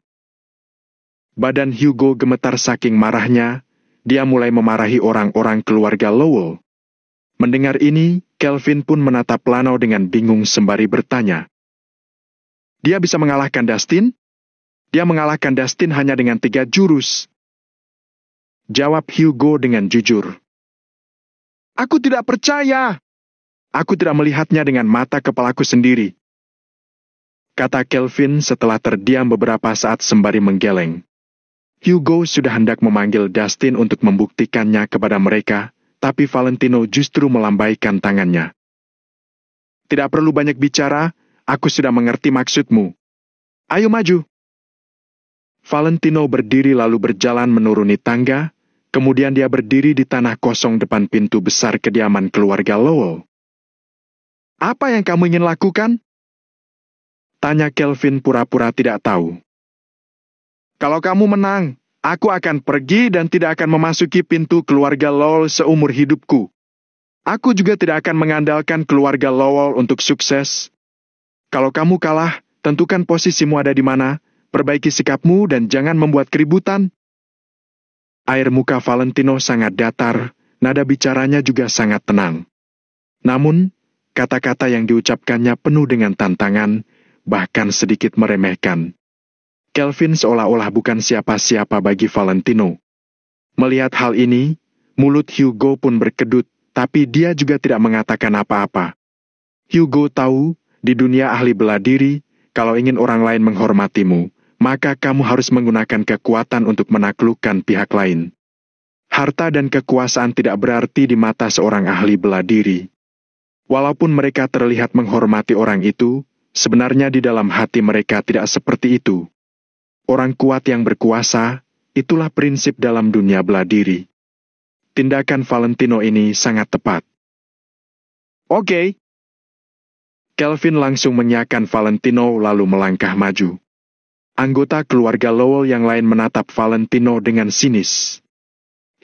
Badan Hugo gemetar saking marahnya. Dia mulai memarahi orang-orang keluarga Lowell. Mendengar ini, Kelvin pun menatap Lano dengan bingung sembari bertanya, "Dia bisa mengalahkan Dustin? Dia mengalahkan Dustin hanya dengan 3 jurus." Jawab Hugo dengan jujur, "Aku tidak percaya. Aku tidak melihatnya dengan mata kepalaku sendiri," kata Kelvin setelah terdiam beberapa saat sembari menggeleng. Hugo sudah hendak memanggil Dustin untuk membuktikannya kepada mereka, tapi Valentino justru melambaikan tangannya. "Tidak perlu banyak bicara, aku sudah mengerti maksudmu. Ayo maju." Valentino berdiri lalu berjalan menuruni tangga, kemudian dia berdiri di tanah kosong depan pintu besar kediaman keluarga Lowell. "Apa yang kamu ingin lakukan?" tanya Kelvin pura-pura tidak tahu. "Kalau kamu menang, aku akan pergi dan tidak akan memasuki pintu keluarga Lowell seumur hidupku. Aku juga tidak akan mengandalkan keluarga Lowell untuk sukses. Kalau kamu kalah, tentukan posisimu ada di mana, perbaiki sikapmu dan jangan membuat keributan." Air muka Valentino sangat datar, nada bicaranya juga sangat tenang. Namun, kata-kata yang diucapkannya penuh dengan tantangan, bahkan sedikit meremehkan. Kelvin seolah-olah bukan siapa-siapa bagi Valentino. Melihat hal ini, mulut Hugo pun berkedut, tapi dia juga tidak mengatakan apa-apa. Hugo tahu, di dunia ahli bela diri, kalau ingin orang lain menghormatimu, maka kamu harus menggunakan kekuatan untuk menaklukkan pihak lain. Harta dan kekuasaan tidak berarti di mata seorang ahli bela diri. Walaupun mereka terlihat menghormati orang itu, sebenarnya di dalam hati mereka tidak seperti itu. Orang kuat yang berkuasa, itulah prinsip dalam dunia bela diri. Tindakan Valentino ini sangat tepat. "Oke." Kelvin langsung mengiyakan Valentino lalu melangkah maju. Anggota keluarga Lowell yang lain menatap Valentino dengan sinis.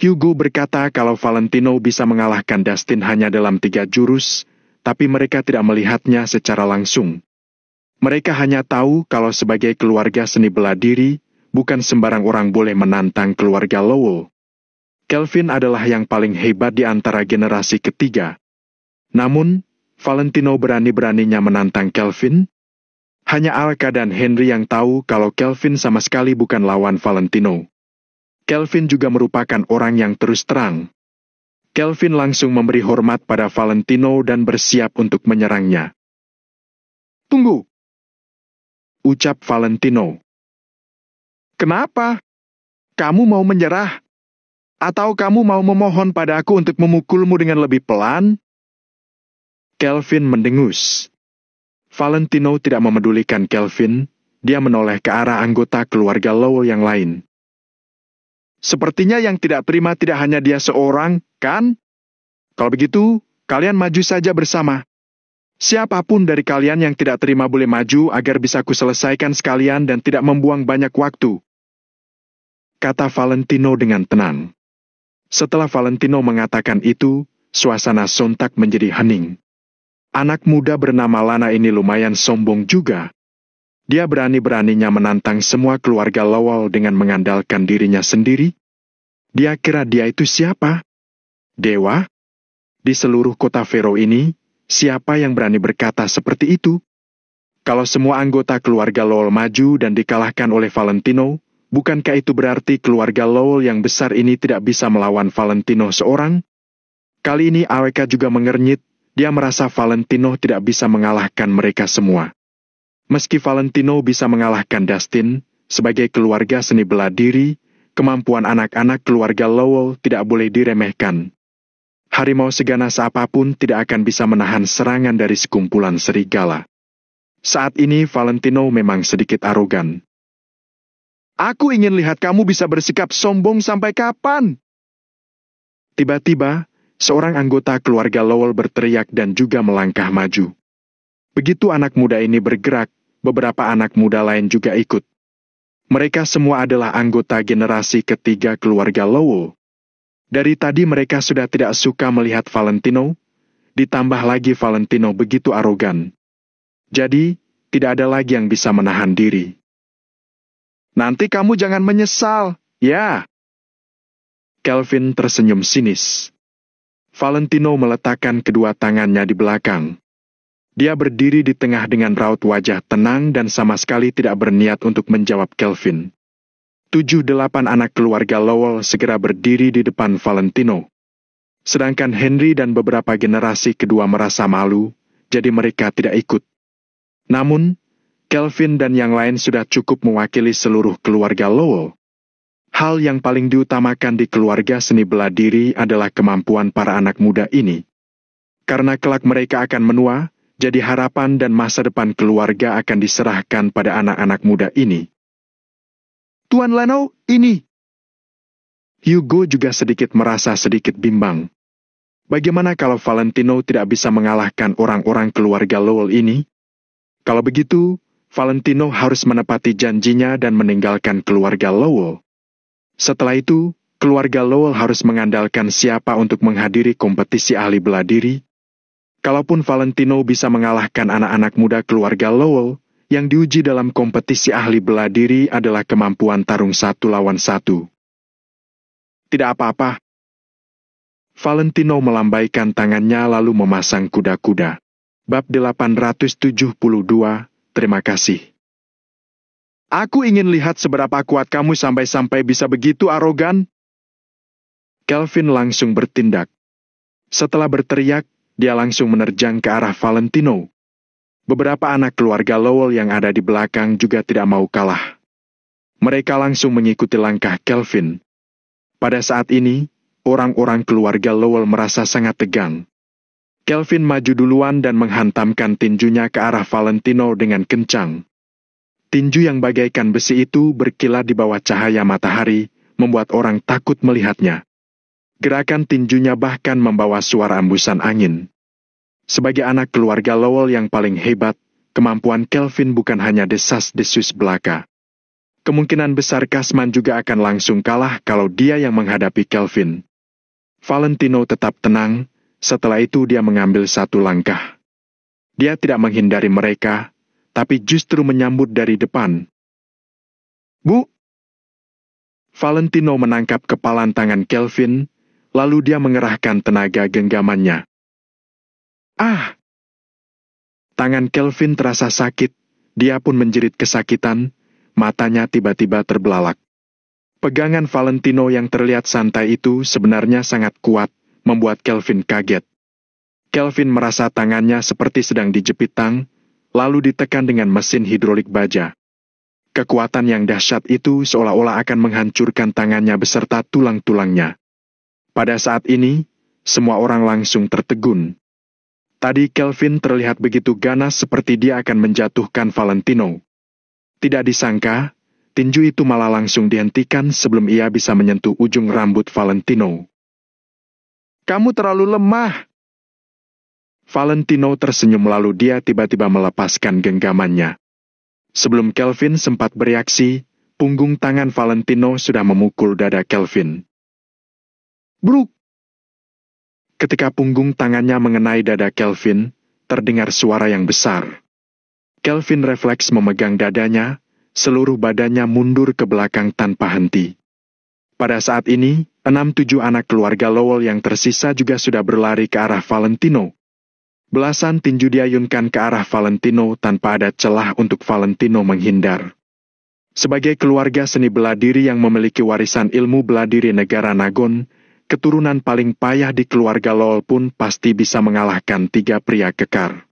Hugo berkata kalau Valentino bisa mengalahkan Dustin hanya dalam 3 jurus, tapi mereka tidak melihatnya secara langsung. Mereka hanya tahu kalau sebagai keluarga seni bela diri, bukan sembarang orang boleh menantang keluarga Lowell. Kelvin adalah yang paling hebat di antara generasi ketiga. Namun, Valentino berani-beraninya menantang Kelvin. Hanya Alka dan Henry yang tahu kalau Kelvin sama sekali bukan lawan Valentino. Kelvin juga merupakan orang yang terus terang. Kelvin langsung memberi hormat pada Valentino dan bersiap untuk menyerangnya. "Tunggu!" ucap Valentino. "Kenapa? Kamu mau menyerah? Atau kamu mau memohon padaku untuk memukulmu dengan lebih pelan?" Kelvin mendengus. Valentino tidak memedulikan Kelvin, dia menoleh ke arah anggota keluarga Lowell yang lain. "Sepertinya yang tidak terima tidak hanya dia seorang, kan? Kalau begitu, kalian maju saja bersama. Siapapun dari kalian yang tidak terima boleh maju agar bisa kuselesaikan sekalian dan tidak membuang banyak waktu," kata Valentino dengan tenang. Setelah Valentino mengatakan itu, suasana sontak menjadi hening. Anak muda bernama Lana ini lumayan sombong juga. Dia berani-beraninya menantang semua keluarga Lowell dengan mengandalkan dirinya sendiri. Dia kira dia itu siapa? Dewa? Di seluruh kota Vero ini, siapa yang berani berkata seperti itu? Kalau semua anggota keluarga Lowell maju dan dikalahkan oleh Valentino, bukankah itu berarti keluarga Lowell yang besar ini tidak bisa melawan Valentino seorang? Kali ini Alka juga mengernyit. Dia merasa Valentino tidak bisa mengalahkan mereka semua. Meski Valentino bisa mengalahkan Dustin, sebagai keluarga seni bela diri, kemampuan anak-anak keluarga Lowell tidak boleh diremehkan. Harimau seganas apapun tidak akan bisa menahan serangan dari sekumpulan serigala. Saat ini Valentino memang sedikit arogan. "Aku ingin lihat kamu bisa bersikap sombong sampai kapan?" Tiba-tiba, seorang anggota keluarga Lowell berteriak dan juga melangkah maju. Begitu anak muda ini bergerak, beberapa anak muda lain juga ikut. Mereka semua adalah anggota generasi ketiga keluarga Lowell. Dari tadi mereka sudah tidak suka melihat Valentino, ditambah lagi Valentino begitu arogan. Jadi, tidak ada lagi yang bisa menahan diri. "Nanti kamu jangan menyesal, ya?" Kelvin tersenyum sinis. Valentino meletakkan kedua tangannya di belakang. Dia berdiri di tengah dengan raut wajah tenang dan sama sekali tidak berniat untuk menjawab Kelvin. 7-8 anak keluarga Lowell segera berdiri di depan Valentino. Sedangkan Henry dan beberapa generasi kedua merasa malu, jadi mereka tidak ikut. Namun, Kelvin dan yang lain sudah cukup mewakili seluruh keluarga Lowell. Hal yang paling diutamakan di keluarga seni bela diri adalah kemampuan para anak muda ini. Karena kelak mereka akan menua, jadi harapan dan masa depan keluarga akan diserahkan pada anak-anak muda ini. "Tuan Leno, ini." Hugo juga sedikit merasa sedikit bimbang. Bagaimana kalau Valentino tidak bisa mengalahkan orang-orang keluarga Lowell ini? Kalau begitu, Valentino harus menepati janjinya dan meninggalkan keluarga Lowell. Setelah itu, keluarga Lowell harus mengandalkan siapa untuk menghadiri kompetisi ahli bela diri. Kalaupun Valentino bisa mengalahkan anak-anak muda keluarga Lowell, yang diuji dalam kompetisi ahli bela diri adalah kemampuan tarung 1 lawan 1. Tidak apa-apa. Valentino melambaikan tangannya lalu memasang kuda-kuda. Bab 872, terima kasih. "Aku ingin lihat seberapa kuat kamu sampai-sampai bisa begitu arogan." Kelvin langsung bertindak. Setelah berteriak, dia langsung menerjang ke arah Valentino. Beberapa anak keluarga Lowell yang ada di belakang juga tidak mau kalah. Mereka langsung mengikuti langkah Kelvin. Pada saat ini, orang-orang keluarga Lowell merasa sangat tegang. Kelvin maju duluan dan menghantamkan tinjunya ke arah Valentino dengan kencang. Tinju yang bagaikan besi itu berkilat di bawah cahaya matahari, membuat orang takut melihatnya. Gerakan tinjunya bahkan membawa suara embusan angin. Sebagai anak keluarga Lowell yang paling hebat, kemampuan Kelvin bukan hanya desas-desus belaka. Kemungkinan besar Kasman juga akan langsung kalah kalau dia yang menghadapi Kelvin. Valentino tetap tenang, setelah itu dia mengambil satu langkah. Dia tidak menghindari mereka, tapi justru menyambut dari depan. Bu! Valentino menangkap kepalan tangan Kelvin, lalu dia mengerahkan tenaga genggamannya. Ah! Tangan Kelvin terasa sakit, dia pun menjerit kesakitan, matanya tiba-tiba terbelalak. Pegangan Valentino yang terlihat santai itu sebenarnya sangat kuat, membuat Kelvin kaget. Kelvin merasa tangannya seperti sedang dijepit tang, lalu ditekan dengan mesin hidrolik baja. Kekuatan yang dahsyat itu seolah-olah akan menghancurkan tangannya beserta tulang-tulangnya. Pada saat ini, semua orang langsung tertegun. Tadi Kelvin terlihat begitu ganas seperti dia akan menjatuhkan Valentino. Tidak disangka, tinju itu malah langsung dihentikan sebelum ia bisa menyentuh ujung rambut Valentino. Kamu terlalu lemah. Valentino tersenyum lalu dia tiba-tiba melepaskan genggamannya. Sebelum Kelvin sempat bereaksi, punggung tangan Valentino sudah memukul dada Kelvin. Bruk! Ketika punggung tangannya mengenai dada Kelvin, terdengar suara yang besar. Kelvin refleks memegang dadanya, seluruh badannya mundur ke belakang tanpa henti. Pada saat ini, 6-7 anak keluarga Lowell yang tersisa juga sudah berlari ke arah Valentino. Belasan tinju diayunkan ke arah Valentino tanpa ada celah untuk Valentino menghindar. Sebagai keluarga seni bela diri yang memiliki warisan ilmu bela diri negara Nagon, keturunan paling payah di keluarga Lowell pun pasti bisa mengalahkan 3 pria kekar.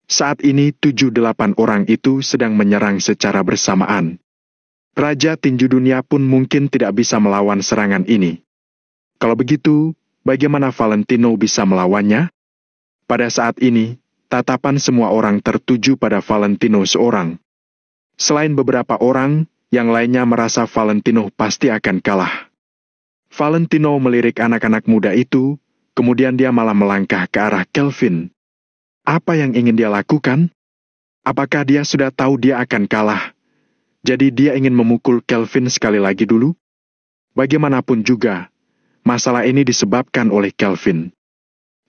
Saat ini 7-8 orang itu sedang menyerang secara bersamaan. Raja tinju dunia pun mungkin tidak bisa melawan serangan ini. Kalau begitu, bagaimana Valentino bisa melawannya? Pada saat ini, tatapan semua orang tertuju pada Valentino seorang. Selain beberapa orang, yang lainnya merasa Valentino pasti akan kalah. Valentino melirik anak-anak muda itu, kemudian dia malah melangkah ke arah Kelvin. Apa yang ingin dia lakukan? Apakah dia sudah tahu dia akan kalah? Jadi dia ingin memukul Kelvin sekali lagi dulu? Bagaimanapun juga, masalah ini disebabkan oleh Kelvin.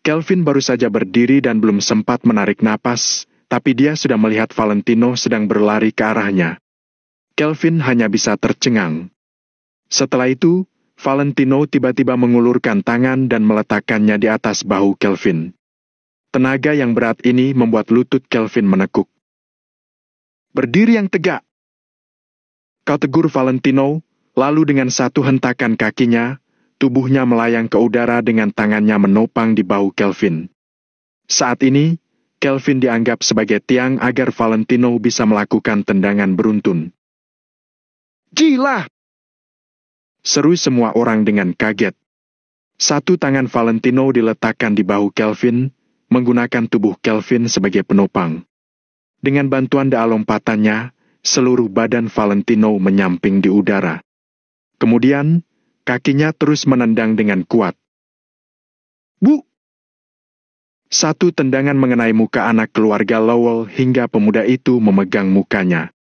Kelvin baru saja berdiri dan belum sempat menarik napas, tapi dia sudah melihat Valentino sedang berlari ke arahnya. Kelvin hanya bisa tercengang. Setelah itu, Valentino tiba-tiba mengulurkan tangan dan meletakkannya di atas bahu Kelvin. Tenaga yang berat ini membuat lutut Kelvin menekuk. Berdiri yang tegak. Kau tegur Valentino, lalu dengan satu hentakan kakinya, tubuhnya melayang ke udara dengan tangannya menopang di bahu Kelvin. Saat ini, Kelvin dianggap sebagai tiang agar Valentino bisa melakukan tendangan beruntun. Gila! Seru semua orang dengan kaget. Satu tangan Valentino diletakkan di bahu Kelvin, menggunakan tubuh Kelvin sebagai penopang. Dengan bantuan daya lompatannya, seluruh badan Valentino menyamping di udara. Kemudian, kakinya terus menendang dengan kuat. Bu! Satu tendangan mengenai muka anak keluarga Lowell hingga pemuda itu memegang mukanya.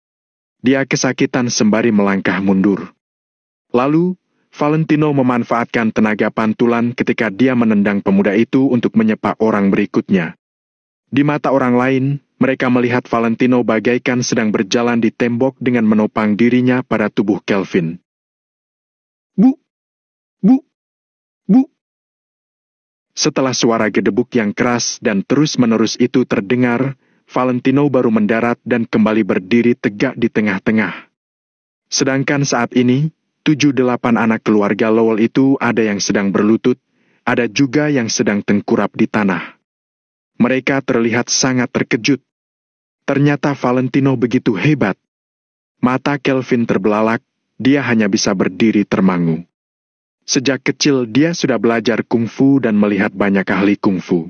Dia kesakitan sembari melangkah mundur. Lalu, Valentino memanfaatkan tenaga pantulan ketika dia menendang pemuda itu untuk menyepak orang berikutnya. Di mata orang lain, mereka melihat Valentino bagaikan sedang berjalan di tembok dengan menopang dirinya pada tubuh Kelvin. Bu! Bu! Bu! Setelah suara gedebuk yang keras dan terus-menerus itu terdengar, Valentino baru mendarat dan kembali berdiri tegak di tengah-tengah. Sedangkan saat ini, 7-8 anak keluarga Lowell itu ada yang sedang berlutut, ada juga yang sedang tengkurap di tanah. Mereka terlihat sangat terkejut. Ternyata Valentino begitu hebat. Mata Kelvin terbelalak, dia hanya bisa berdiri termangu. Sejak kecil dia sudah belajar kungfu dan melihat banyak ahli kungfu.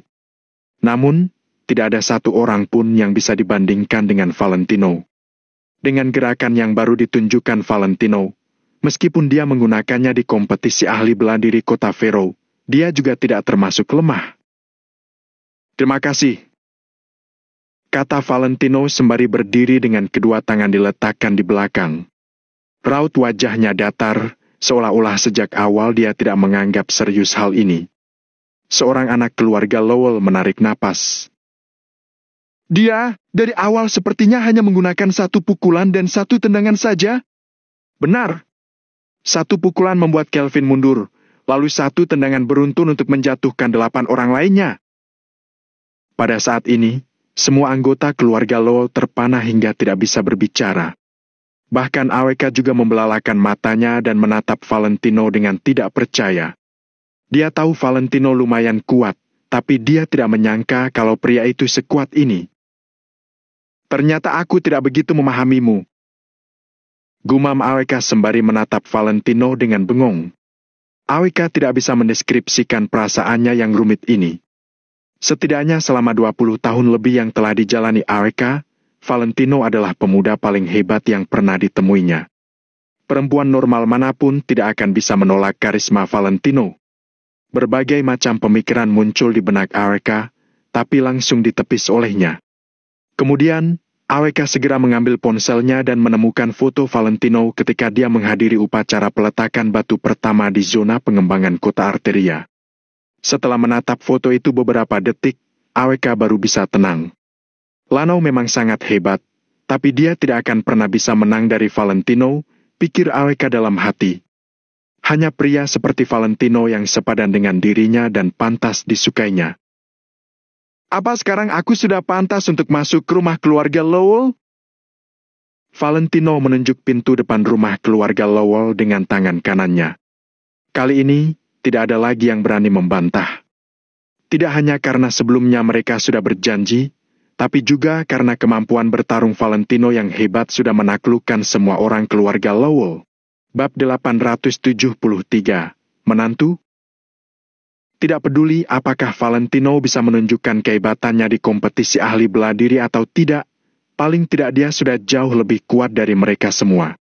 Namun, tidak ada satu orang pun yang bisa dibandingkan dengan Valentino. Dengan gerakan yang baru ditunjukkan Valentino, meskipun dia menggunakannya di kompetisi ahli bela diri kota Fero, dia juga tidak termasuk lemah. Terima kasih, kata Valentino sembari berdiri dengan kedua tangan diletakkan di belakang. Raut wajahnya datar, seolah-olah sejak awal dia tidak menganggap serius hal ini. Seorang anak keluarga Lowell menarik napas. Dia, dari awal sepertinya hanya menggunakan satu pukulan dan satu tendangan saja. Benar. Satu pukulan membuat Kelvin mundur, lalu satu tendangan beruntun untuk menjatuhkan 8 orang lainnya. Pada saat ini, semua anggota keluarga Lowell terpana hingga tidak bisa berbicara. Bahkan AWK juga membelalakan matanya dan menatap Valentino dengan tidak percaya. Dia tahu Valentino lumayan kuat, tapi dia tidak menyangka kalau pria itu sekuat ini. Ternyata aku tidak begitu memahamimu. Gumam AWK sembari menatap Valentino dengan bengong. AWK tidak bisa mendeskripsikan perasaannya yang rumit ini. Setidaknya selama 20 tahun lebih yang telah dijalani AWK, Valentino adalah pemuda paling hebat yang pernah ditemuinya. Perempuan normal manapun tidak akan bisa menolak karisma Valentino. Berbagai macam pemikiran muncul di benak AWK, tapi langsung ditepis olehnya. Kemudian, AWK segera mengambil ponselnya dan menemukan foto Valentino ketika dia menghadiri upacara peletakan batu pertama di zona pengembangan kota Arteria. Setelah menatap foto itu beberapa detik, AWK baru bisa tenang. Lanau memang sangat hebat, tapi dia tidak akan pernah bisa menang dari Valentino, pikir AWK dalam hati. Hanya pria seperti Valentino yang sepadan dengan dirinya dan pantas disukainya. Apa sekarang aku sudah pantas untuk masuk ke rumah keluarga Lowell? Valentino menunjuk pintu depan rumah keluarga Lowell dengan tangan kanannya. Kali ini, tidak ada lagi yang berani membantah. Tidak hanya karena sebelumnya mereka sudah berjanji, tapi juga karena kemampuan bertarung Valentino yang hebat sudah menaklukkan semua orang keluarga Lowell. Bab 873, Menantu? Tidak peduli apakah Valentino bisa menunjukkan kehebatannya di kompetisi ahli bela diri atau tidak, paling tidak dia sudah jauh lebih kuat dari mereka semua.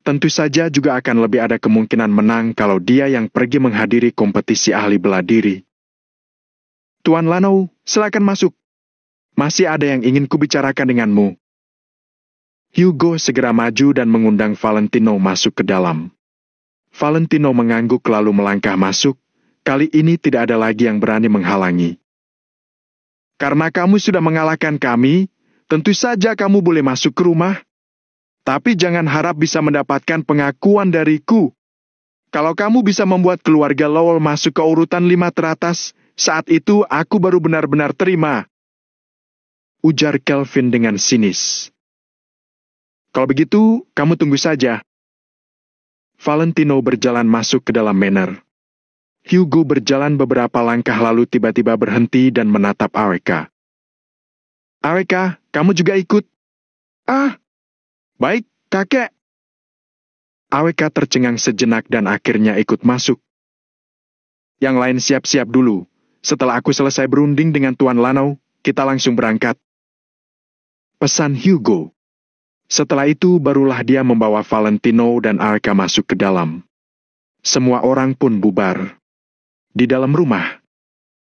Tentu saja juga akan lebih ada kemungkinan menang kalau dia yang pergi menghadiri kompetisi ahli bela diri. Tuan Lanau, silakan masuk. Masih ada yang ingin kubicarakan denganmu. Hugo segera maju dan mengundang Valentino masuk ke dalam. Valentino mengangguk lalu melangkah masuk. Kali ini tidak ada lagi yang berani menghalangi. Karena kamu sudah mengalahkan kami, tentu saja kamu boleh masuk ke rumah. Tapi jangan harap bisa mendapatkan pengakuan dariku. Kalau kamu bisa membuat keluarga Lowell masuk ke urutan 5 teratas, saat itu aku baru benar-benar terima. Ujar Kelvin dengan sinis. Kalau begitu, kamu tunggu saja. Valentino berjalan masuk ke dalam manor. Hugo berjalan beberapa langkah lalu tiba-tiba berhenti dan menatap AWK. AWK, kamu juga ikut? Ah, baik, kakek. AWK tercengang sejenak dan akhirnya ikut masuk. Yang lain siap-siap dulu. Setelah aku selesai berunding dengan Tuan Lanau, kita langsung berangkat. Pesan Hugo. Setelah itu barulah dia membawa Valentino dan AWK masuk ke dalam. Semua orang pun bubar. Di dalam rumah,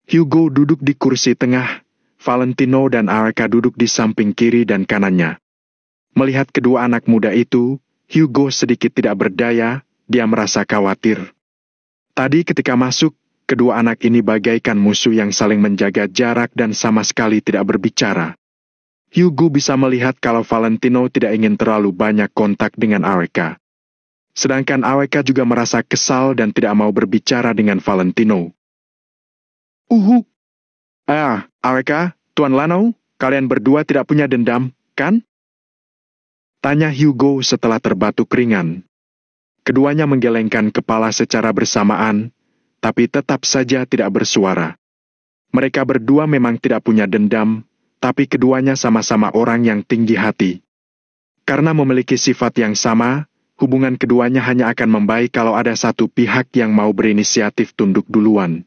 Hugo duduk di kursi tengah, Valentino dan AWK duduk di samping kiri dan kanannya. Melihat kedua anak muda itu, Hugo sedikit tidak berdaya, dia merasa khawatir. Tadi ketika masuk, kedua anak ini bagaikan musuh yang saling menjaga jarak dan sama sekali tidak berbicara. Hugo bisa melihat kalau Valentino tidak ingin terlalu banyak kontak dengan AWK. Sedangkan AWK juga merasa kesal dan tidak mau berbicara dengan Valentino. AWK, Tuan Lanau, kalian berdua tidak punya dendam, kan? Tanya Hugo setelah terbatuk ringan. Keduanya menggelengkan kepala secara bersamaan, tapi tetap saja tidak bersuara. Mereka berdua memang tidak punya dendam, tapi keduanya sama-sama orang yang tinggi hati. Karena memiliki sifat yang sama, hubungan keduanya hanya akan membaik kalau ada satu pihak yang mau berinisiatif tunduk duluan.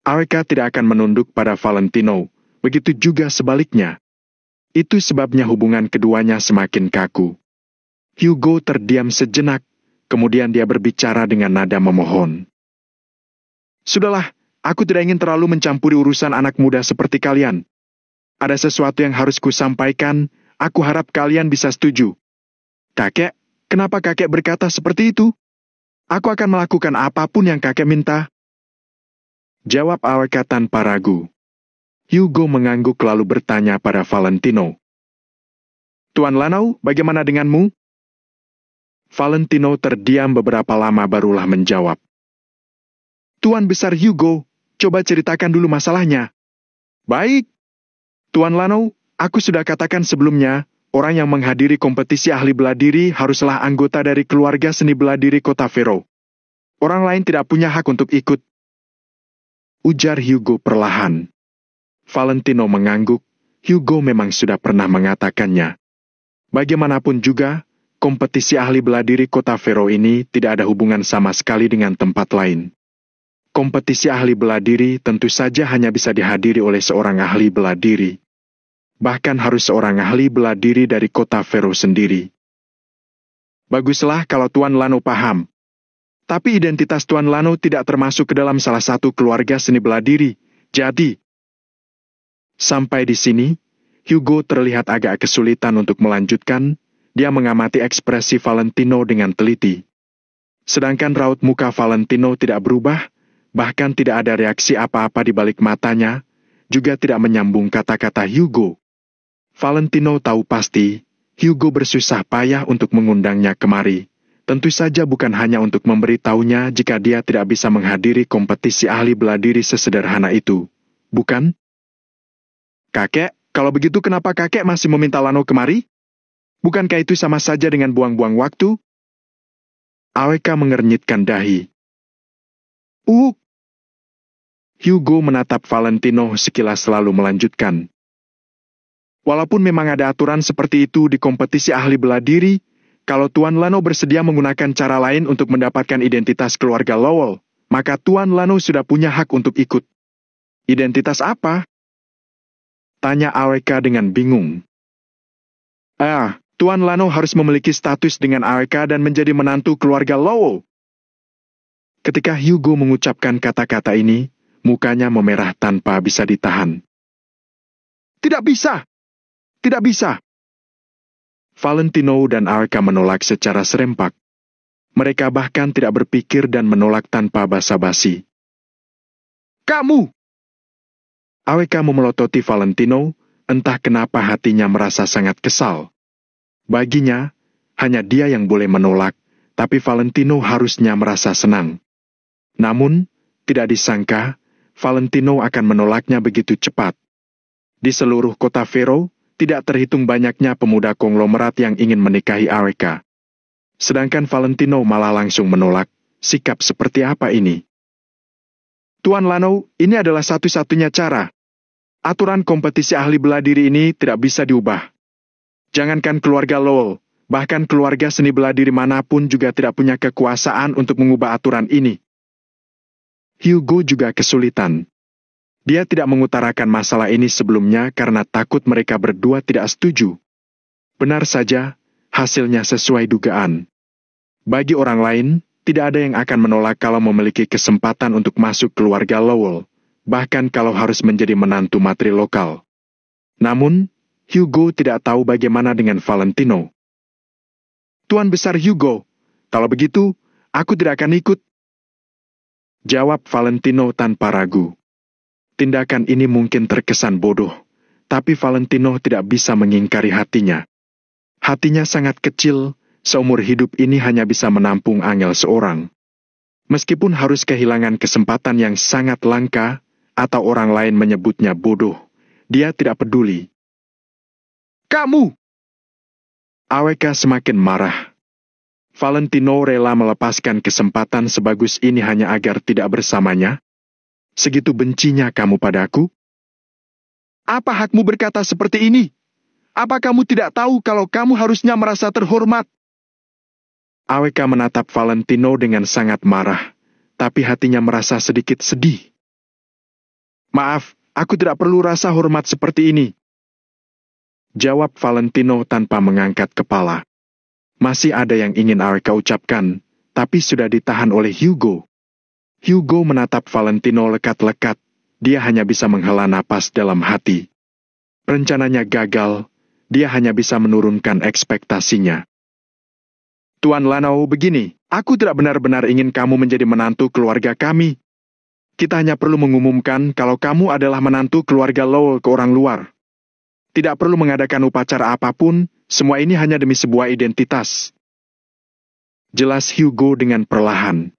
AWK tidak akan menunduk pada Valentino, begitu juga sebaliknya. Itu sebabnya hubungan keduanya semakin kaku. Hugo terdiam sejenak, kemudian dia berbicara dengan nada memohon. Sudahlah, aku tidak ingin terlalu mencampuri urusan anak muda seperti kalian. Ada sesuatu yang harus kusampaikan, aku harap kalian bisa setuju. Kakek, Kenapa kakek berkata seperti itu? Aku akan melakukan apapun yang kakek minta. Jawab Aweka tanpa ragu. Hugo mengangguk lalu bertanya pada Valentino. Tuan Lanau, bagaimana denganmu? Valentino terdiam beberapa lama barulah menjawab. Tuan Besar Hugo, coba ceritakan dulu masalahnya. Baik. Tuan Lanau, aku sudah katakan sebelumnya, orang yang menghadiri kompetisi ahli bela diri haruslah anggota dari keluarga seni bela diri Kota Fero. Orang lain tidak punya hak untuk ikut. Ujar Hugo perlahan. Valentino mengangguk, Hugo memang sudah pernah mengatakannya. Bagaimanapun juga, kompetisi ahli bela diri Kota Fero ini tidak ada hubungan sama sekali dengan tempat lain. Kompetisi ahli bela diri tentu saja hanya bisa dihadiri oleh seorang ahli bela diri. Bahkan harus seorang ahli bela diri dari Kota Fero sendiri. Baguslah kalau Tuan Lano paham. Tapi identitas Tuan Lano tidak termasuk ke dalam salah satu keluarga seni bela diri. Jadi, sampai di sini, Hugo terlihat agak kesulitan untuk melanjutkan. Dia mengamati ekspresi Valentino dengan teliti. Sedangkan raut muka Valentino tidak berubah, bahkan tidak ada reaksi apa-apa di balik matanya, juga tidak menyambung kata-kata Hugo. Valentino tahu pasti, Hugo bersusah payah untuk mengundangnya kemari. Tentu saja bukan hanya untuk memberitahunya jika dia tidak bisa menghadiri kompetisi ahli bela diri sesederhana itu. Bukan? Kakek, kalau begitu kenapa kakek masih meminta Lano kemari? Bukankah itu sama saja dengan buang-buang waktu? Aweka mengernyitkan dahi. Hugo menatap Valentino sekilas lalu melanjutkan. Walaupun memang ada aturan seperti itu di kompetisi ahli bela diri, kalau Tuan Lano bersedia menggunakan cara lain untuk mendapatkan identitas keluarga Lowell, maka Tuan Lano sudah punya hak untuk ikut. Identitas apa? Tanya Aweka dengan bingung. Tuan Lano harus memiliki status dengan Aweka dan menjadi menantu keluarga Lowell. Ketika Hugo mengucapkan kata-kata ini, mukanya memerah tanpa bisa ditahan. Tidak bisa! Tidak bisa! Valentino dan Aweka menolak secara serempak. Mereka bahkan tidak berpikir dan menolak tanpa basa-basi. Kamu! Aweka memelototi Valentino, entah kenapa hatinya merasa sangat kesal. Baginya, hanya dia yang boleh menolak, tapi Valentino harusnya merasa senang. Namun, tidak disangka, Valentino akan menolaknya begitu cepat. Di seluruh Kota Fero, tidak terhitung banyaknya pemuda konglomerat yang ingin menikahi Aweka. Sedangkan Valentino malah langsung menolak. Sikap seperti apa ini? Tuan Lano, ini adalah satu-satunya cara. Aturan kompetisi ahli bela diri ini tidak bisa diubah. Jangankan keluarga Lowell, bahkan keluarga seni bela diri manapun juga tidak punya kekuasaan untuk mengubah aturan ini. Hugo juga kesulitan. Dia tidak mengutarakan masalah ini sebelumnya karena takut mereka berdua tidak setuju. Benar saja, hasilnya sesuai dugaan. Bagi orang lain, tidak ada yang akan menolak kalau memiliki kesempatan untuk masuk keluarga Lowell, bahkan kalau harus menjadi menantu matri lokal. Namun, Hugo tidak tahu bagaimana dengan Valentino. Tuan Besar Hugo, kalau begitu, aku tidak akan ikut. Jawab Valentino tanpa ragu. Tindakan ini mungkin terkesan bodoh, tapi Valentino tidak bisa mengingkari hatinya. Hatinya sangat kecil, seumur hidup ini hanya bisa menampung angel seorang. Meskipun harus kehilangan kesempatan yang sangat langka, atau orang lain menyebutnya bodoh, dia tidak peduli. Kamu! Aweka semakin marah. Valentino rela melepaskan kesempatan sebagus ini hanya agar tidak bersamanya. Segitu bencinya kamu padaku? Apa hakmu berkata seperti ini? Apa kamu tidak tahu kalau kamu harusnya merasa terhormat? Aweka menatap Valentino dengan sangat marah, tapi hatinya merasa sedikit sedih. Maaf, aku tidak perlu rasa hormat seperti ini. Jawab Valentino tanpa mengangkat kepala. Masih ada yang ingin Aweka ucapkan, tapi sudah ditahan oleh Hugo. Hugo menatap Valentino lekat-lekat, dia hanya bisa menghela napas dalam hati. Rencananya gagal, dia hanya bisa menurunkan ekspektasinya. Tuan Lanao, begini, aku tidak benar-benar ingin kamu menjadi menantu keluarga kami. Kita hanya perlu mengumumkan kalau kamu adalah menantu keluarga Lowell ke orang luar. Tidak perlu mengadakan upacara apapun, semua ini hanya demi sebuah identitas. Jelas Hugo dengan perlahan.